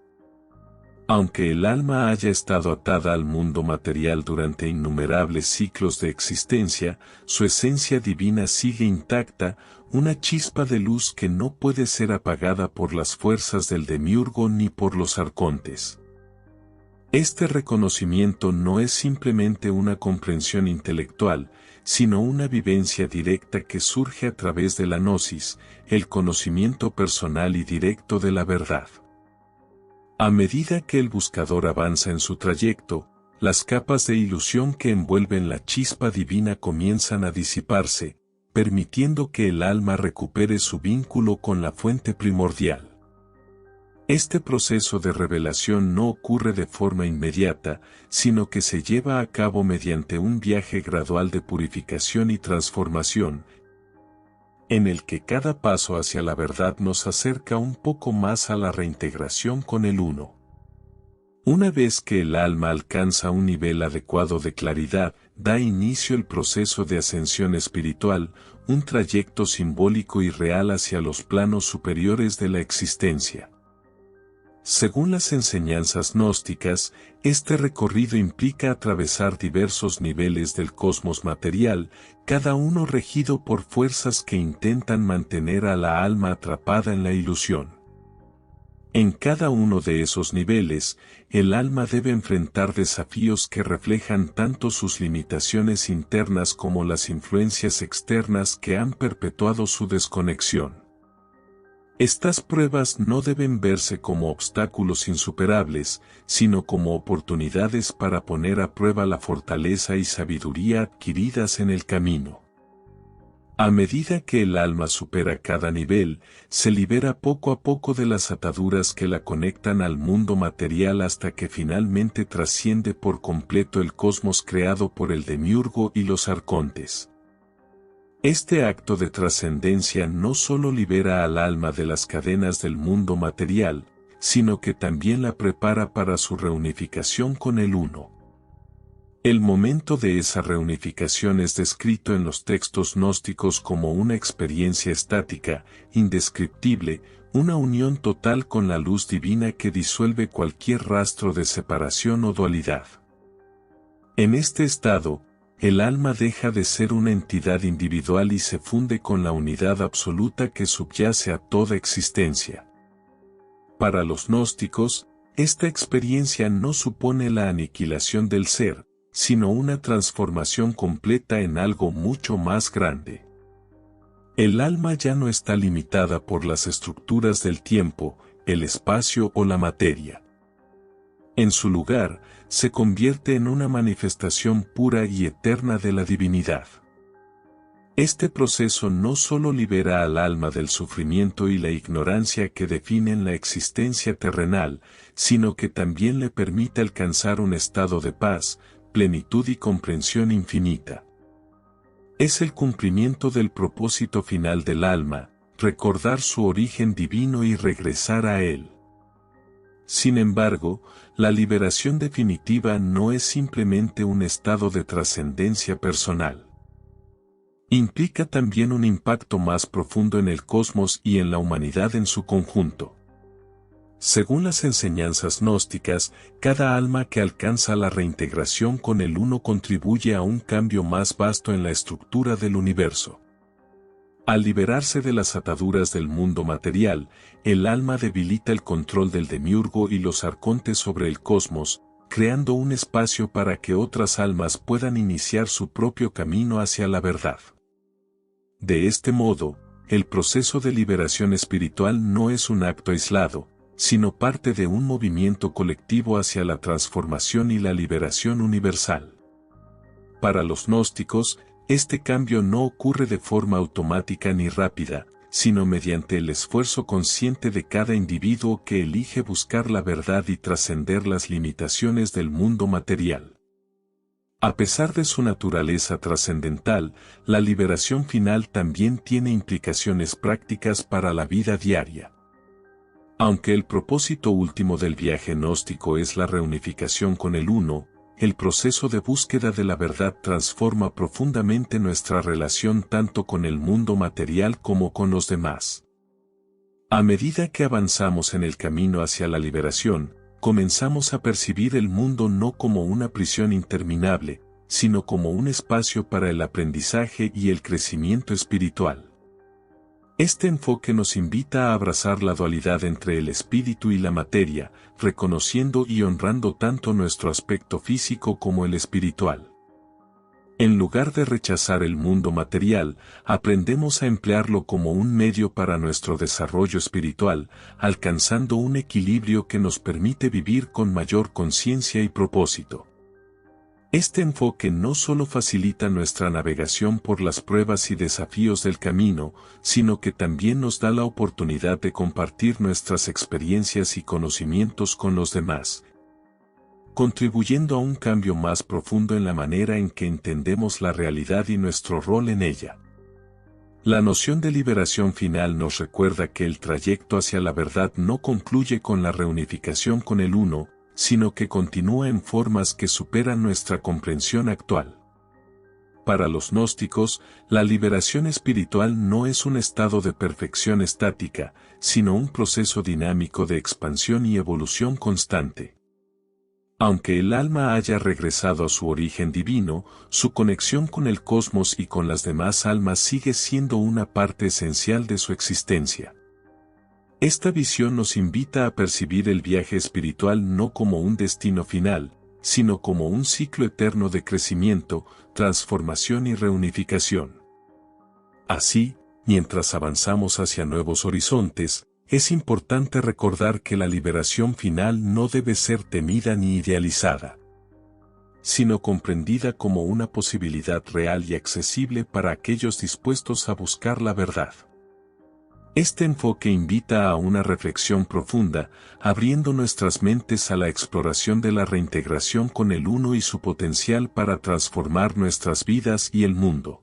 Aunque el alma haya estado atada al mundo material durante innumerables ciclos de existencia, su esencia divina sigue intacta, una chispa de luz que no puede ser apagada por las fuerzas del demiurgo ni por los arcontes. Este reconocimiento no es simplemente una comprensión intelectual, sino una vivencia directa que surge a través de la gnosis, el conocimiento personal y directo de la verdad. A medida que el buscador avanza en su trayecto, las capas de ilusión que envuelven la chispa divina comienzan a disiparse, permitiendo que el alma recupere su vínculo con la fuente primordial. Este proceso de revelación no ocurre de forma inmediata, sino que se lleva a cabo mediante un viaje gradual de purificación y transformación, en el que cada paso hacia la verdad nos acerca un poco más a la reintegración con el Uno. Una vez que el alma alcanza un nivel adecuado de claridad, da inicio el proceso de ascensión espiritual, un trayecto simbólico y real hacia los planos superiores de la existencia. Según las enseñanzas gnósticas, este recorrido implica atravesar diversos niveles del cosmos material, cada uno regido por fuerzas que intentan mantener a la alma atrapada en la ilusión. En cada uno de esos niveles, el alma debe enfrentar desafíos que reflejan tanto sus limitaciones internas como las influencias externas que han perpetuado su desconexión. Estas pruebas no deben verse como obstáculos insuperables, sino como oportunidades para poner a prueba la fortaleza y sabiduría adquiridas en el camino. A medida que el alma supera cada nivel, se libera poco a poco de las ataduras que la conectan al mundo material hasta que finalmente trasciende por completo el cosmos creado por el demiurgo y los arcontes. Este acto de trascendencia no solo libera al alma de las cadenas del mundo material, sino que también la prepara para su reunificación con el Uno. El momento de esa reunificación es descrito en los textos gnósticos como una experiencia estática, indescriptible, una unión total con la luz divina que disuelve cualquier rastro de separación o dualidad. En este estado, el alma deja de ser una entidad individual y se funde con la unidad absoluta que subyace a toda existencia. Para los gnósticos, esta experiencia no supone la aniquilación del ser, sino una transformación completa en algo mucho más grande. El alma ya no está limitada por las estructuras del tiempo, el espacio o la materia. En su lugar, se convierte en una manifestación pura y eterna de la divinidad. Este proceso no solo libera al alma del sufrimiento y la ignorancia que definen la existencia terrenal, sino que también le permite alcanzar un estado de paz, plenitud y comprensión infinita. Es el cumplimiento del propósito final del alma, recordar su origen divino y regresar a él. Sin embargo, la liberación definitiva no es simplemente un estado de trascendencia personal. Implica también un impacto más profundo en el cosmos y en la humanidad en su conjunto. Según las enseñanzas gnósticas, cada alma que alcanza la reintegración con el Uno contribuye a un cambio más vasto en la estructura del universo. Al liberarse de las ataduras del mundo material, el alma debilita el control del demiurgo y los arcontes sobre el cosmos, creando un espacio para que otras almas puedan iniciar su propio camino hacia la verdad. De este modo, el proceso de liberación espiritual no es un acto aislado, sino parte de un movimiento colectivo hacia la transformación y la liberación universal. Para los gnósticos, este cambio no ocurre de forma automática ni rápida, sino mediante el esfuerzo consciente de cada individuo que elige buscar la verdad y trascender las limitaciones del mundo material. A pesar de su naturaleza trascendental, la liberación final también tiene implicaciones prácticas para la vida diaria. Aunque el propósito último del viaje gnóstico es la reunificación con el Uno, el proceso de búsqueda de la verdad transforma profundamente nuestra relación tanto con el mundo material como con los demás. A medida que avanzamos en el camino hacia la liberación, comenzamos a percibir el mundo no como una prisión interminable, sino como un espacio para el aprendizaje y el crecimiento espiritual. Este enfoque nos invita a abrazar la dualidad entre el espíritu y la materia, reconociendo y honrando tanto nuestro aspecto físico como el espiritual. En lugar de rechazar el mundo material, aprendemos a emplearlo como un medio para nuestro desarrollo espiritual, alcanzando un equilibrio que nos permite vivir con mayor conciencia y propósito. Este enfoque no solo facilita nuestra navegación por las pruebas y desafíos del camino, sino que también nos da la oportunidad de compartir nuestras experiencias y conocimientos con los demás, contribuyendo a un cambio más profundo en la manera en que entendemos la realidad y nuestro rol en ella. La noción de liberación final nos recuerda que el trayecto hacia la verdad no concluye con la reunificación con el Uno, sino que continúa en formas que superan nuestra comprensión actual. Para los gnósticos, la liberación espiritual no es un estado de perfección estática, sino un proceso dinámico de expansión y evolución constante. Aunque el alma haya regresado a su origen divino, su conexión con el cosmos y con las demás almas sigue siendo una parte esencial de su existencia. Esta visión nos invita a percibir el viaje espiritual no como un destino final, sino como un ciclo eterno de crecimiento, transformación y reunificación. Así, mientras avanzamos hacia nuevos horizontes, es importante recordar que la liberación final no debe ser temida ni idealizada, sino comprendida como una posibilidad real y accesible para aquellos dispuestos a buscar la verdad. Este enfoque invita a una reflexión profunda, abriendo nuestras mentes a la exploración de la reintegración con el Uno y su potencial para transformar nuestras vidas y el mundo.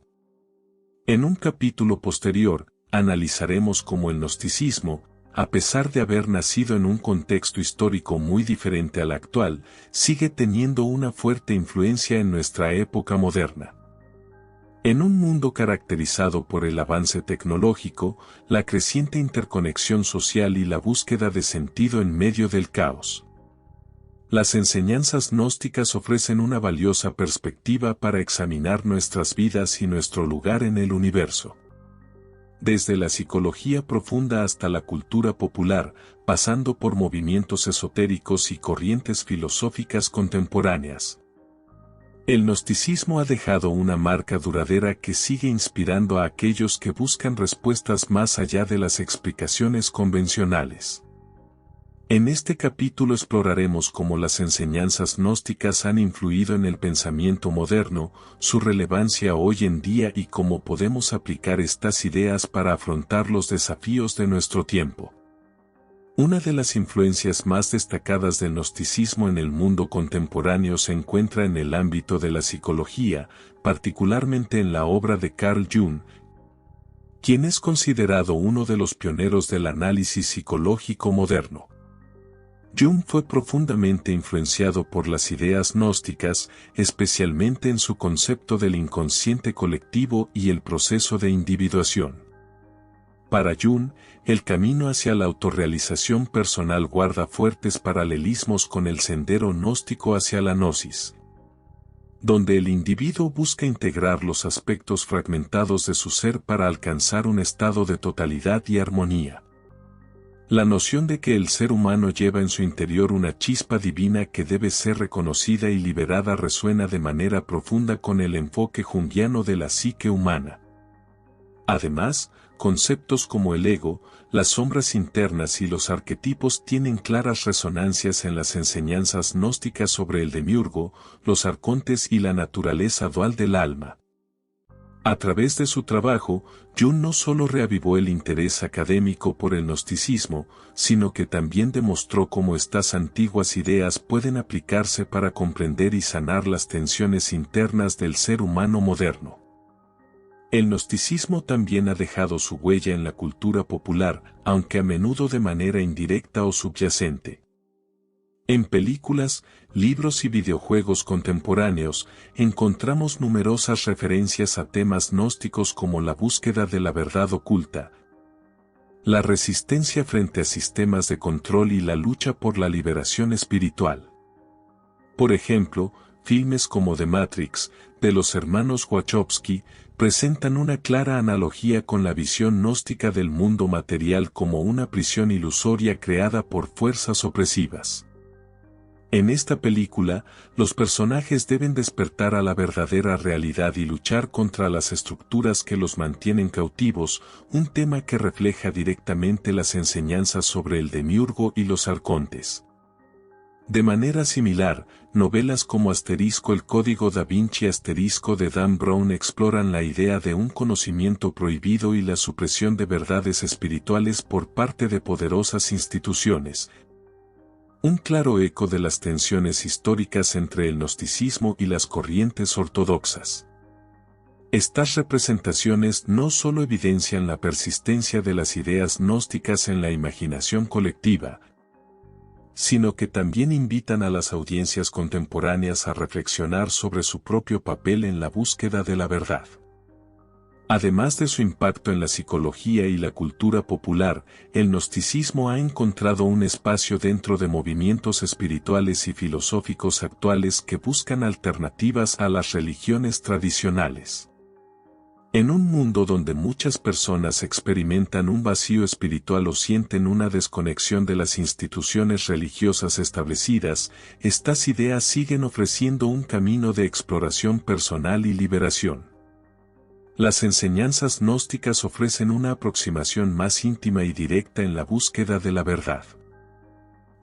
En un capítulo posterior, analizaremos cómo el gnosticismo, a pesar de haber nacido en un contexto histórico muy diferente al actual, sigue teniendo una fuerte influencia en nuestra época moderna. En un mundo caracterizado por el avance tecnológico, la creciente interconexión social y la búsqueda de sentido en medio del caos, las enseñanzas gnósticas ofrecen una valiosa perspectiva para examinar nuestras vidas y nuestro lugar en el universo. Desde la psicología profunda hasta la cultura popular, pasando por movimientos esotéricos y corrientes filosóficas contemporáneas, el gnosticismo ha dejado una marca duradera que sigue inspirando a aquellos que buscan respuestas más allá de las explicaciones convencionales. En este capítulo exploraremos cómo las enseñanzas gnósticas han influido en el pensamiento moderno, su relevancia hoy en día y cómo podemos aplicar estas ideas para afrontar los desafíos de nuestro tiempo. Una de las influencias más destacadas del gnosticismo en el mundo contemporáneo se encuentra en el ámbito de la psicología, particularmente en la obra de Carl Jung, quien es considerado uno de los pioneros del análisis psicológico moderno. Jung fue profundamente influenciado por las ideas gnósticas, especialmente en su concepto del inconsciente colectivo y el proceso de individuación. Para Jung, el camino hacia la autorrealización personal guarda fuertes paralelismos con el sendero gnóstico hacia la gnosis, donde el individuo busca integrar los aspectos fragmentados de su ser para alcanzar un estado de totalidad y armonía. La noción de que el ser humano lleva en su interior una chispa divina que debe ser reconocida y liberada resuena de manera profunda con el enfoque junguiano de la psique humana. Además, conceptos como el ego, las sombras internas y los arquetipos tienen claras resonancias en las enseñanzas gnósticas sobre el demiurgo, los arcontes y la naturaleza dual del alma. A través de su trabajo, Jung no solo reavivó el interés académico por el gnosticismo, sino que también demostró cómo estas antiguas ideas pueden aplicarse para comprender y sanar las tensiones internas del ser humano moderno. El gnosticismo también ha dejado su huella en la cultura popular, aunque a menudo de manera indirecta o subyacente. En películas, libros y videojuegos contemporáneos, encontramos numerosas referencias a temas gnósticos como la búsqueda de la verdad oculta, la resistencia frente a sistemas de control y la lucha por la liberación espiritual. Por ejemplo, filmes como The Matrix, de los hermanos Wachowski, presentan una clara analogía con la visión gnóstica del mundo material como una prisión ilusoria creada por fuerzas opresivas. En esta película, los personajes deben despertar a la verdadera realidad y luchar contra las estructuras que los mantienen cautivos, un tema que refleja directamente las enseñanzas sobre el demiurgo y los arcontes. De manera similar, novelas como El Código Da Vinci de Dan Brown exploran la idea de un conocimiento prohibido y la supresión de verdades espirituales por parte de poderosas instituciones. Un claro eco de las tensiones históricas entre el gnosticismo y las corrientes ortodoxas. Estas representaciones no solo evidencian la persistencia de las ideas gnósticas en la imaginación colectiva, sino que también invitan a las audiencias contemporáneas a reflexionar sobre su propio papel en la búsqueda de la verdad. Además de su impacto en la psicología y la cultura popular, el gnosticismo ha encontrado un espacio dentro de movimientos espirituales y filosóficos actuales que buscan alternativas a las religiones tradicionales. En un mundo donde muchas personas experimentan un vacío espiritual o sienten una desconexión de las instituciones religiosas establecidas, estas ideas siguen ofreciendo un camino de exploración personal y liberación. Las enseñanzas gnósticas ofrecen una aproximación más íntima y directa en la búsqueda de la verdad.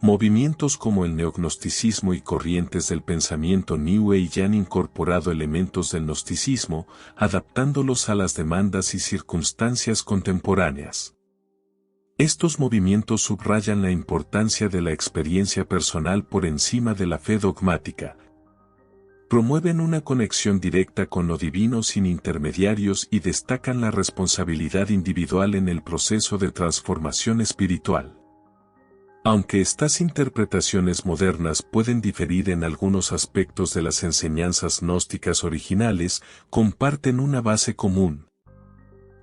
Movimientos como el neognosticismo y corrientes del pensamiento New Age han incorporado elementos del gnosticismo, adaptándolos a las demandas y circunstancias contemporáneas. Estos movimientos subrayan la importancia de la experiencia personal por encima de la fe dogmática. Promueven una conexión directa con lo divino sin intermediarios y destacan la responsabilidad individual en el proceso de transformación espiritual. Aunque estas interpretaciones modernas pueden diferir en algunos aspectos de las enseñanzas gnósticas originales, comparten una base común: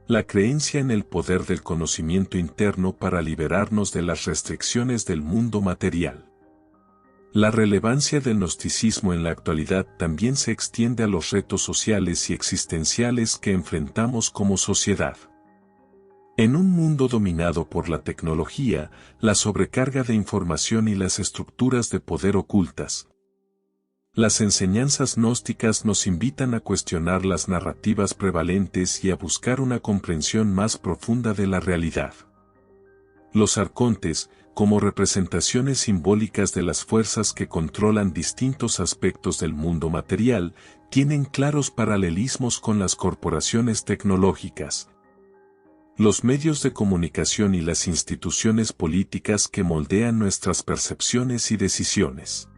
la creencia en el poder del conocimiento interno para liberarnos de las restricciones del mundo material. La relevancia del gnosticismo en la actualidad también se extiende a los retos sociales y existenciales que enfrentamos como sociedad. En un mundo dominado por la tecnología, la sobrecarga de información y las estructuras de poder ocultas, las enseñanzas gnósticas nos invitan a cuestionar las narrativas prevalentes y a buscar una comprensión más profunda de la realidad. Los arcontes, como representaciones simbólicas de las fuerzas que controlan distintos aspectos del mundo material, tienen claros paralelismos con las corporaciones tecnológicas, los medios de comunicación y las instituciones políticas que moldean nuestras percepciones y decisiones.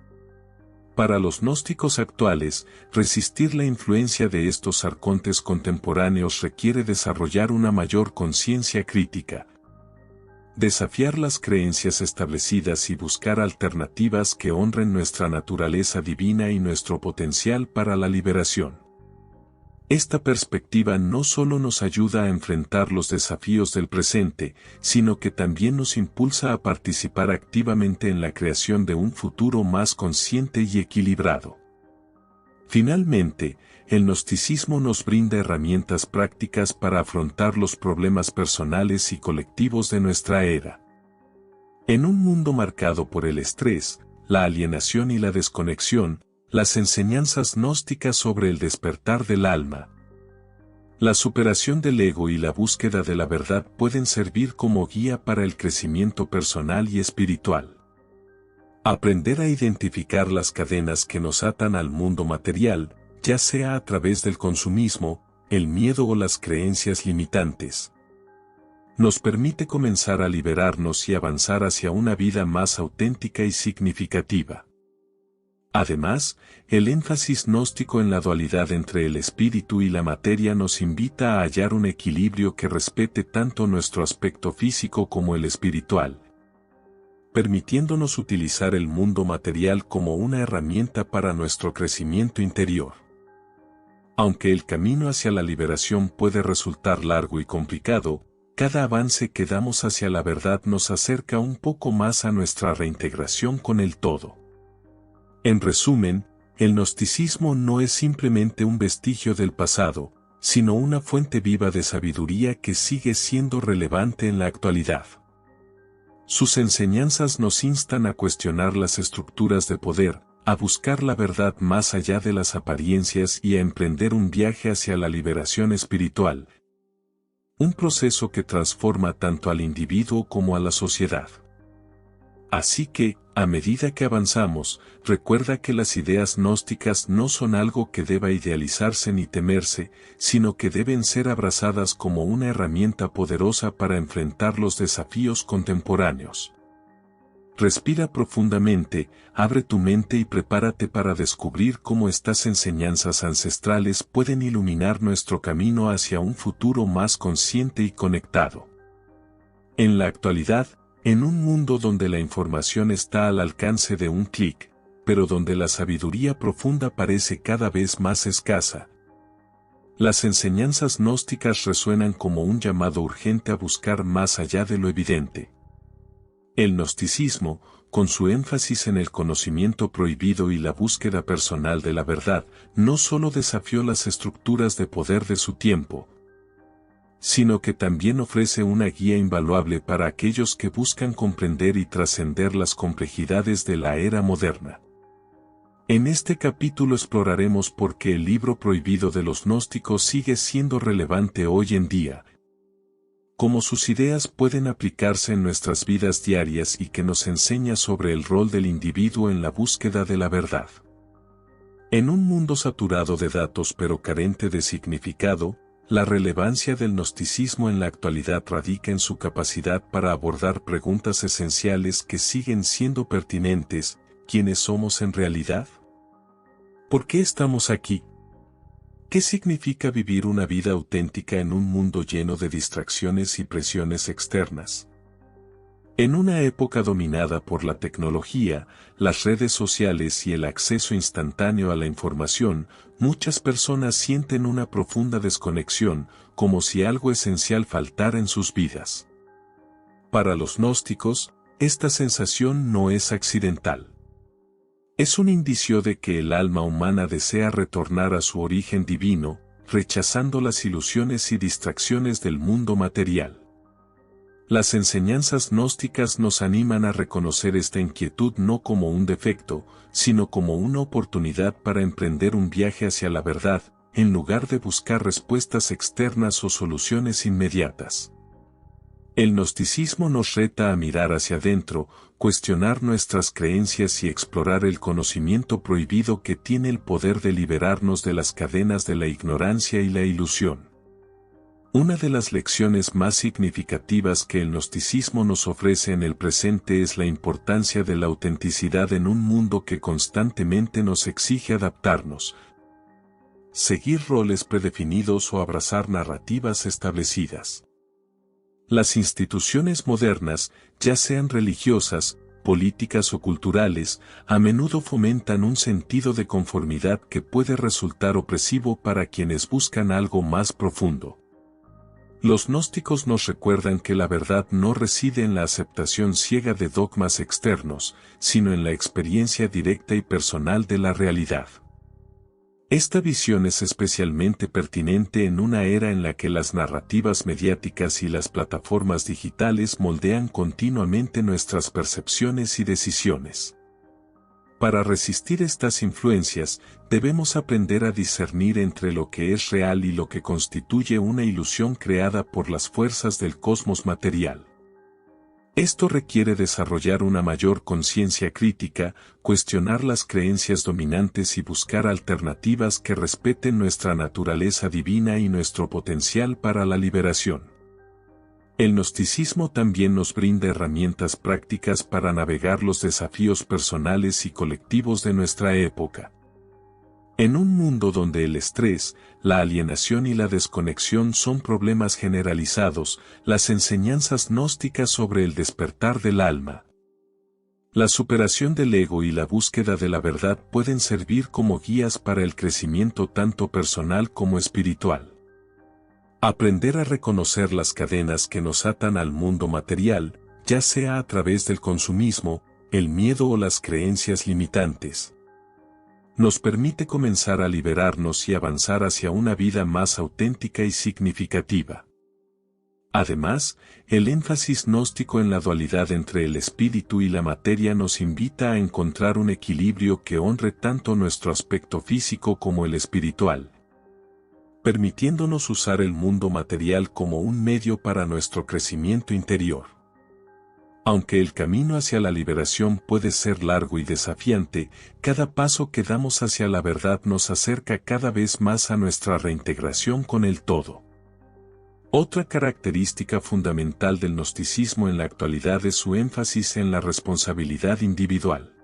Para los gnósticos actuales, resistir la influencia de estos arcontes contemporáneos requiere desarrollar una mayor conciencia crítica, desafiar las creencias establecidas y buscar alternativas que honren nuestra naturaleza divina y nuestro potencial para la liberación. Esta perspectiva no solo nos ayuda a enfrentar los desafíos del presente, sino que también nos impulsa a participar activamente en la creación de un futuro más consciente y equilibrado. Finalmente, el gnosticismo nos brinda herramientas prácticas para afrontar los problemas personales y colectivos de nuestra era. En un mundo marcado por el estrés, la alienación y la desconexión, las enseñanzas gnósticas sobre el despertar del alma, la superación del ego y la búsqueda de la verdad pueden servir como guía para el crecimiento personal y espiritual. Aprender a identificar las cadenas que nos atan al mundo material, ya sea a través del consumismo, el miedo o las creencias limitantes, nos permite comenzar a liberarnos y avanzar hacia una vida más auténtica y significativa. Además, el énfasis gnóstico en la dualidad entre el espíritu y la materia nos invita a hallar un equilibrio que respete tanto nuestro aspecto físico como el espiritual, permitiéndonos utilizar el mundo material como una herramienta para nuestro crecimiento interior. Aunque el camino hacia la liberación puede resultar largo y complicado, cada avance que damos hacia la verdad nos acerca un poco más a nuestra reintegración con el todo. En resumen, el gnosticismo no es simplemente un vestigio del pasado, sino una fuente viva de sabiduría que sigue siendo relevante en la actualidad. Sus enseñanzas nos instan a cuestionar las estructuras de poder, a buscar la verdad más allá de las apariencias y a emprender un viaje hacia la liberación espiritual. Un proceso que transforma tanto al individuo como a la sociedad. Así que, a medida que avanzamos, recuerda que las ideas gnósticas no son algo que deba idealizarse ni temerse, sino que deben ser abrazadas como una herramienta poderosa para enfrentar los desafíos contemporáneos. Respira profundamente, abre tu mente y prepárate para descubrir cómo estas enseñanzas ancestrales pueden iluminar nuestro camino hacia un futuro más consciente y conectado. En la actualidad, en un mundo donde la información está al alcance de un clic, pero donde la sabiduría profunda parece cada vez más escasa, las enseñanzas gnósticas resuenan como un llamado urgente a buscar más allá de lo evidente. El gnosticismo, con su énfasis en el conocimiento prohibido y la búsqueda personal de la verdad, no solo desafió las estructuras de poder de su tiempo, sino que también ofrece una guía invaluable para aquellos que buscan comprender y trascender las complejidades de la era moderna. En este capítulo exploraremos por qué el libro prohibido de los gnósticos sigue siendo relevante hoy en día, cómo sus ideas pueden aplicarse en nuestras vidas diarias y que nos enseña sobre el rol del individuo en la búsqueda de la verdad. En un mundo saturado de datos pero carente de significado, la relevancia del gnosticismo en la actualidad radica en su capacidad para abordar preguntas esenciales que siguen siendo pertinentes. ¿Quiénes somos en realidad? ¿Por qué estamos aquí? ¿Qué significa vivir una vida auténtica en un mundo lleno de distracciones y presiones externas? En una época dominada por la tecnología, las redes sociales y el acceso instantáneo a la información, muchas personas sienten una profunda desconexión, como si algo esencial faltara en sus vidas. Para los gnósticos, esta sensación no es accidental. Es un indicio de que el alma humana desea retornar a su origen divino, rechazando las ilusiones y distracciones del mundo material. Las enseñanzas gnósticas nos animan a reconocer esta inquietud no como un defecto, sino como una oportunidad para emprender un viaje hacia la verdad, en lugar de buscar respuestas externas o soluciones inmediatas. El gnosticismo nos reta a mirar hacia adentro, cuestionar nuestras creencias y explorar el conocimiento prohibido que tiene el poder de liberarnos de las cadenas de la ignorancia y la ilusión. Una de las lecciones más significativas que el gnosticismo nos ofrece en el presente es la importancia de la autenticidad en un mundo que constantemente nos exige adaptarnos, seguir roles predefinidos o abrazar narrativas establecidas. Las instituciones modernas, ya sean religiosas, políticas o culturales, a menudo fomentan un sentido de conformidad que puede resultar opresivo para quienes buscan algo más profundo. Los gnósticos nos recuerdan que la verdad no reside en la aceptación ciega de dogmas externos, sino en la experiencia directa y personal de la realidad. Esta visión es especialmente pertinente en una era en la que las narrativas mediáticas y las plataformas digitales moldean continuamente nuestras percepciones y decisiones. Para resistir estas influencias, debemos aprender a discernir entre lo que es real y lo que constituye una ilusión creada por las fuerzas del cosmos material. Esto requiere desarrollar una mayor conciencia crítica, cuestionar las creencias dominantes y buscar alternativas que respeten nuestra naturaleza divina y nuestro potencial para la liberación. El gnosticismo también nos brinda herramientas prácticas para navegar los desafíos personales y colectivos de nuestra época. En un mundo donde el estrés, la alienación y la desconexión son problemas generalizados, las enseñanzas gnósticas sobre el despertar del alma, la superación del ego y la búsqueda de la verdad pueden servir como guías para el crecimiento tanto personal como espiritual. Aprender a reconocer las cadenas que nos atan al mundo material, ya sea a través del consumismo, el miedo o las creencias limitantes, nos permite comenzar a liberarnos y avanzar hacia una vida más auténtica y significativa. Además, el énfasis gnóstico en la dualidad entre el espíritu y la materia nos invita a encontrar un equilibrio que honre tanto nuestro aspecto físico como el espiritual, permitiéndonos usar el mundo material como un medio para nuestro crecimiento interior. Aunque el camino hacia la liberación puede ser largo y desafiante, cada paso que damos hacia la verdad nos acerca cada vez más a nuestra reintegración con el todo. Otra característica fundamental del gnosticismo en la actualidad es su énfasis en la responsabilidad individual.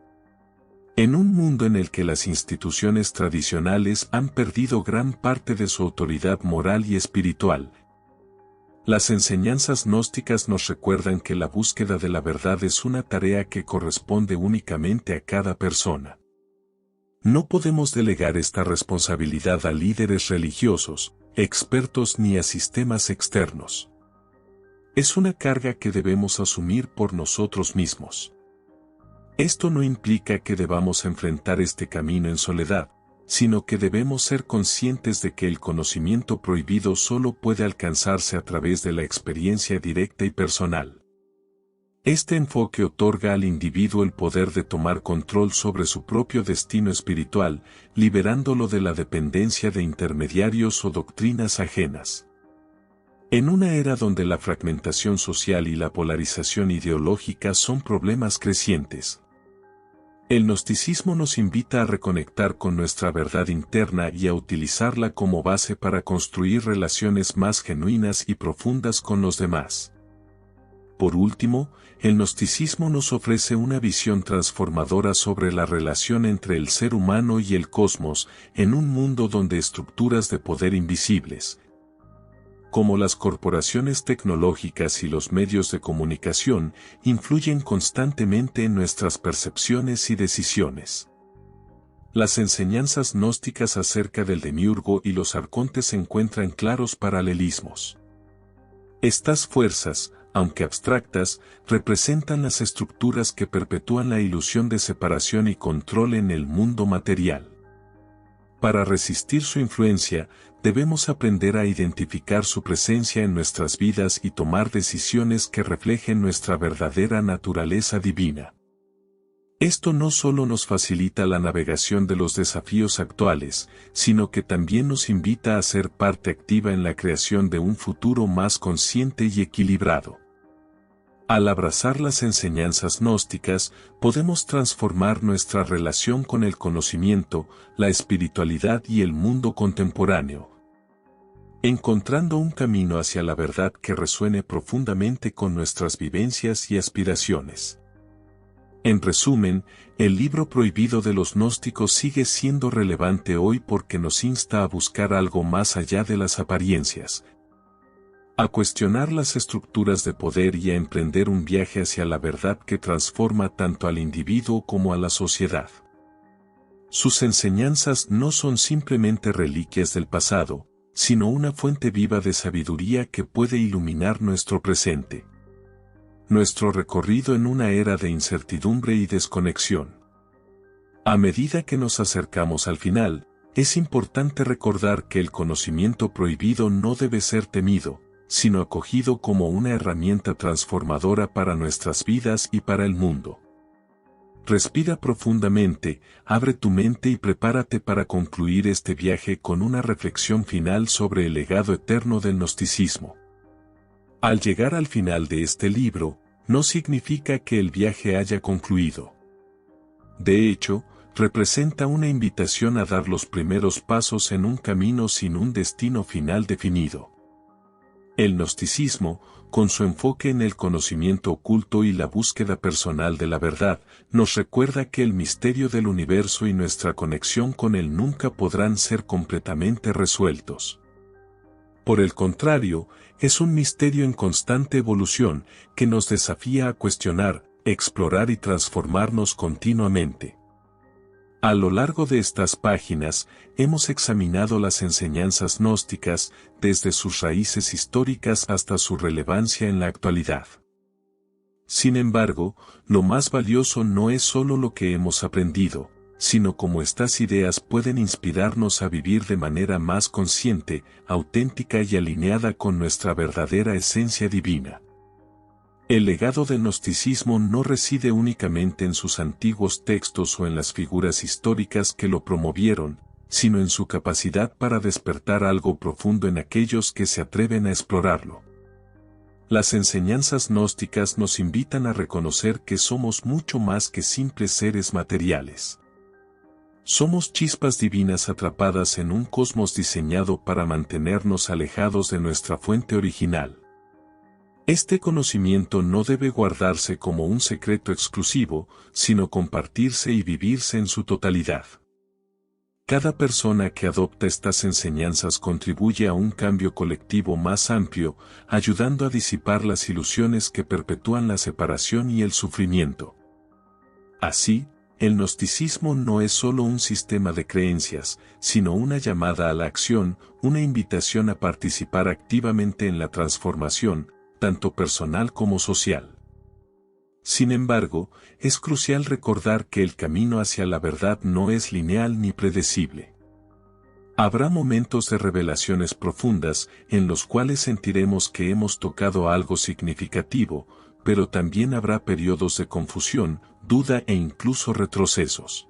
En un mundo en el que las instituciones tradicionales han perdido gran parte de su autoridad moral y espiritual, las enseñanzas gnósticas nos recuerdan que la búsqueda de la verdad es una tarea que corresponde únicamente a cada persona. No podemos delegar esta responsabilidad a líderes religiosos, expertos ni a sistemas externos. Es una carga que debemos asumir por nosotros mismos. Esto no implica que debamos enfrentar este camino en soledad, sino que debemos ser conscientes de que el conocimiento prohibido solo puede alcanzarse a través de la experiencia directa y personal. Este enfoque otorga al individuo el poder de tomar control sobre su propio destino espiritual, liberándolo de la dependencia de intermediarios o doctrinas ajenas. En una era donde la fragmentación social y la polarización ideológica son problemas crecientes, el gnosticismo nos invita a reconectar con nuestra verdad interna y a utilizarla como base para construir relaciones más genuinas y profundas con los demás. Por último, el gnosticismo nos ofrece una visión transformadora sobre la relación entre el ser humano y el cosmos en un mundo donde estructuras de poder invisibles, como las corporaciones tecnológicas y los medios de comunicación, influyen constantemente en nuestras percepciones y decisiones. Las enseñanzas gnósticas acerca del demiurgo y los arcontes encuentran claros paralelismos. Estas fuerzas, aunque abstractas, representan las estructuras que perpetúan la ilusión de separación y control en el mundo material. Para resistir su influencia, debemos aprender a identificar su presencia en nuestras vidas y tomar decisiones que reflejen nuestra verdadera naturaleza divina. Esto no solo nos facilita la navegación de los desafíos actuales, sino que también nos invita a ser parte activa en la creación de un futuro más consciente y equilibrado. Al abrazar las enseñanzas gnósticas, podemos transformar nuestra relación con el conocimiento, la espiritualidad y el mundo contemporáneo, encontrando un camino hacia la verdad que resuene profundamente con nuestras vivencias y aspiraciones. En resumen, el libro prohibido de los gnósticos sigue siendo relevante hoy porque nos insta a buscar algo más allá de las apariencias, a cuestionar las estructuras de poder y a emprender un viaje hacia la verdad que transforma tanto al individuo como a la sociedad. Sus enseñanzas no son simplemente reliquias del pasado, sino una fuente viva de sabiduría que puede iluminar nuestro presente, nuestro recorrido en una era de incertidumbre y desconexión. A medida que nos acercamos al final, es importante recordar que el conocimiento prohibido no debe ser temido, sino acogido como una herramienta transformadora para nuestras vidas y para el mundo. Respira profundamente, abre tu mente y prepárate para concluir este viaje con una reflexión final sobre el legado eterno del gnosticismo. Al llegar al final de este libro, no significa que el viaje haya concluido. De hecho, representa una invitación a dar los primeros pasos en un camino sin un destino final definido. El gnosticismo, con su enfoque en el conocimiento oculto y la búsqueda personal de la verdad, nos recuerda que el misterio del universo y nuestra conexión con él nunca podrán ser completamente resueltos. Por el contrario, es un misterio en constante evolución que nos desafía a cuestionar, explorar y transformarnos continuamente. A lo largo de estas páginas, hemos examinado las enseñanzas gnósticas, desde sus raíces históricas hasta su relevancia en la actualidad. Sin embargo, lo más valioso no es solo lo que hemos aprendido, sino cómo estas ideas pueden inspirarnos a vivir de manera más consciente, auténtica y alineada con nuestra verdadera esencia divina. El legado del gnosticismo no reside únicamente en sus antiguos textos o en las figuras históricas que lo promovieron, sino en su capacidad para despertar algo profundo en aquellos que se atreven a explorarlo. Las enseñanzas gnósticas nos invitan a reconocer que somos mucho más que simples seres materiales. Somos chispas divinas atrapadas en un cosmos diseñado para mantenernos alejados de nuestra fuente original. Este conocimiento no debe guardarse como un secreto exclusivo, sino compartirse y vivirse en su totalidad. Cada persona que adopta estas enseñanzas contribuye a un cambio colectivo más amplio, ayudando a disipar las ilusiones que perpetúan la separación y el sufrimiento. Así, el gnosticismo no es solo un sistema de creencias, sino una llamada a la acción, una invitación a participar activamente en la transformación, tanto personal como social. Sin embargo, es crucial recordar que el camino hacia la verdad no es lineal ni predecible. Habrá momentos de revelaciones profundas en los cuales sentiremos que hemos tocado algo significativo, pero también habrá periodos de confusión, duda e incluso retrocesos.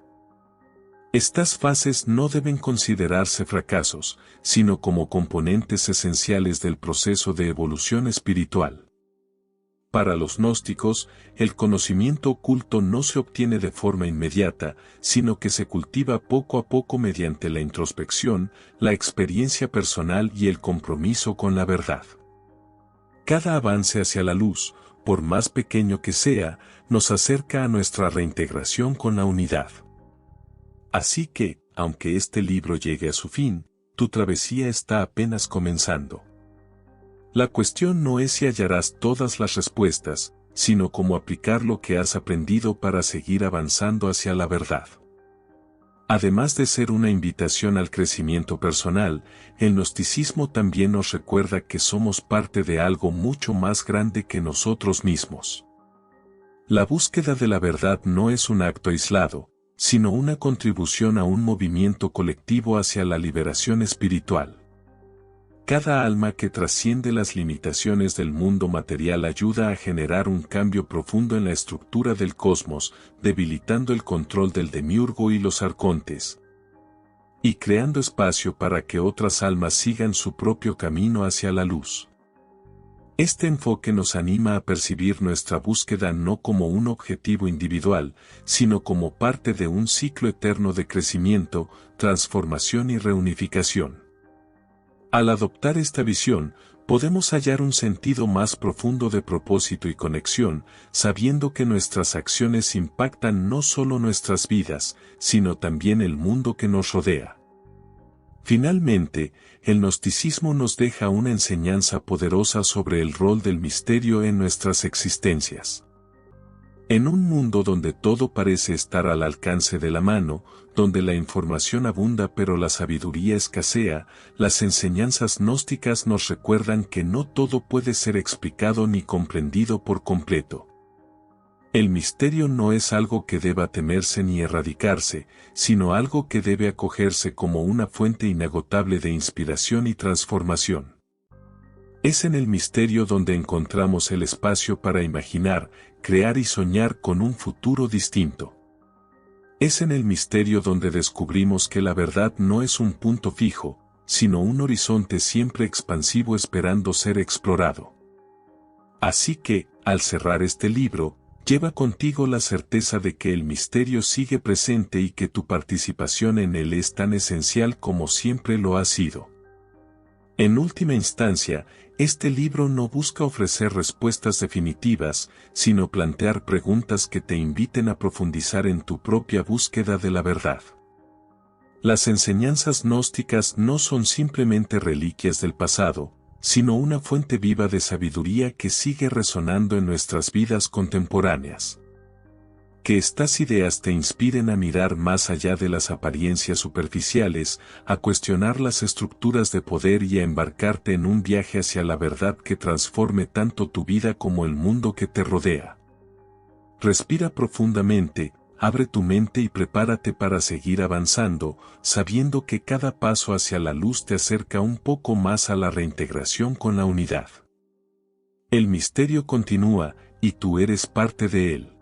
Estas fases no deben considerarse fracasos, sino como componentes esenciales del proceso de evolución espiritual. Para los gnósticos, el conocimiento oculto no se obtiene de forma inmediata, sino que se cultiva poco a poco mediante la introspección, la experiencia personal y el compromiso con la verdad. Cada avance hacia la luz, por más pequeño que sea, nos acerca a nuestra reintegración con la unidad. Así que, aunque este libro llegue a su fin, tu travesía está apenas comenzando. La cuestión no es si hallarás todas las respuestas, sino cómo aplicar lo que has aprendido para seguir avanzando hacia la verdad. Además de ser una invitación al crecimiento personal, el gnosticismo también nos recuerda que somos parte de algo mucho más grande que nosotros mismos. La búsqueda de la verdad no es un acto aislado, sino una contribución a un movimiento colectivo hacia la liberación espiritual. Cada alma que trasciende las limitaciones del mundo material ayuda a generar un cambio profundo en la estructura del cosmos, debilitando el control del demiurgo y los arcontes, y creando espacio para que otras almas sigan su propio camino hacia la luz. Este enfoque nos anima a percibir nuestra búsqueda no como un objetivo individual, sino como parte de un ciclo eterno de crecimiento, transformación y reunificación. Al adoptar esta visión, podemos hallar un sentido más profundo de propósito y conexión, sabiendo que nuestras acciones impactan no solo nuestras vidas, sino también el mundo que nos rodea. Finalmente, el gnosticismo nos deja una enseñanza poderosa sobre el rol del misterio en nuestras existencias. En un mundo donde todo parece estar al alcance de la mano, donde la información abunda pero la sabiduría escasea, las enseñanzas gnósticas nos recuerdan que no todo puede ser explicado ni comprendido por completo. El misterio no es algo que deba temerse ni erradicarse, sino algo que debe acogerse como una fuente inagotable de inspiración y transformación. Es en el misterio donde encontramos el espacio para imaginar, crear y soñar con un futuro distinto. Es en el misterio donde descubrimos que la verdad no es un punto fijo, sino un horizonte siempre expansivo esperando ser explorado. Así que, al cerrar este libro, lleva contigo la certeza de que el misterio sigue presente y que tu participación en él es tan esencial como siempre lo ha sido. En última instancia, este libro no busca ofrecer respuestas definitivas, sino plantear preguntas que te inviten a profundizar en tu propia búsqueda de la verdad. Las enseñanzas gnósticas no son simplemente reliquias del pasado, sino una fuente viva de sabiduría que sigue resonando en nuestras vidas contemporáneas. Que estas ideas te inspiren a mirar más allá de las apariencias superficiales, a cuestionar las estructuras de poder y a embarcarte en un viaje hacia la verdad que transforme tanto tu vida como el mundo que te rodea. Respira profundamente, abre tu mente y prepárate para seguir avanzando, sabiendo que cada paso hacia la luz te acerca un poco más a la reintegración con la unidad. El misterio continúa, y tú eres parte de él.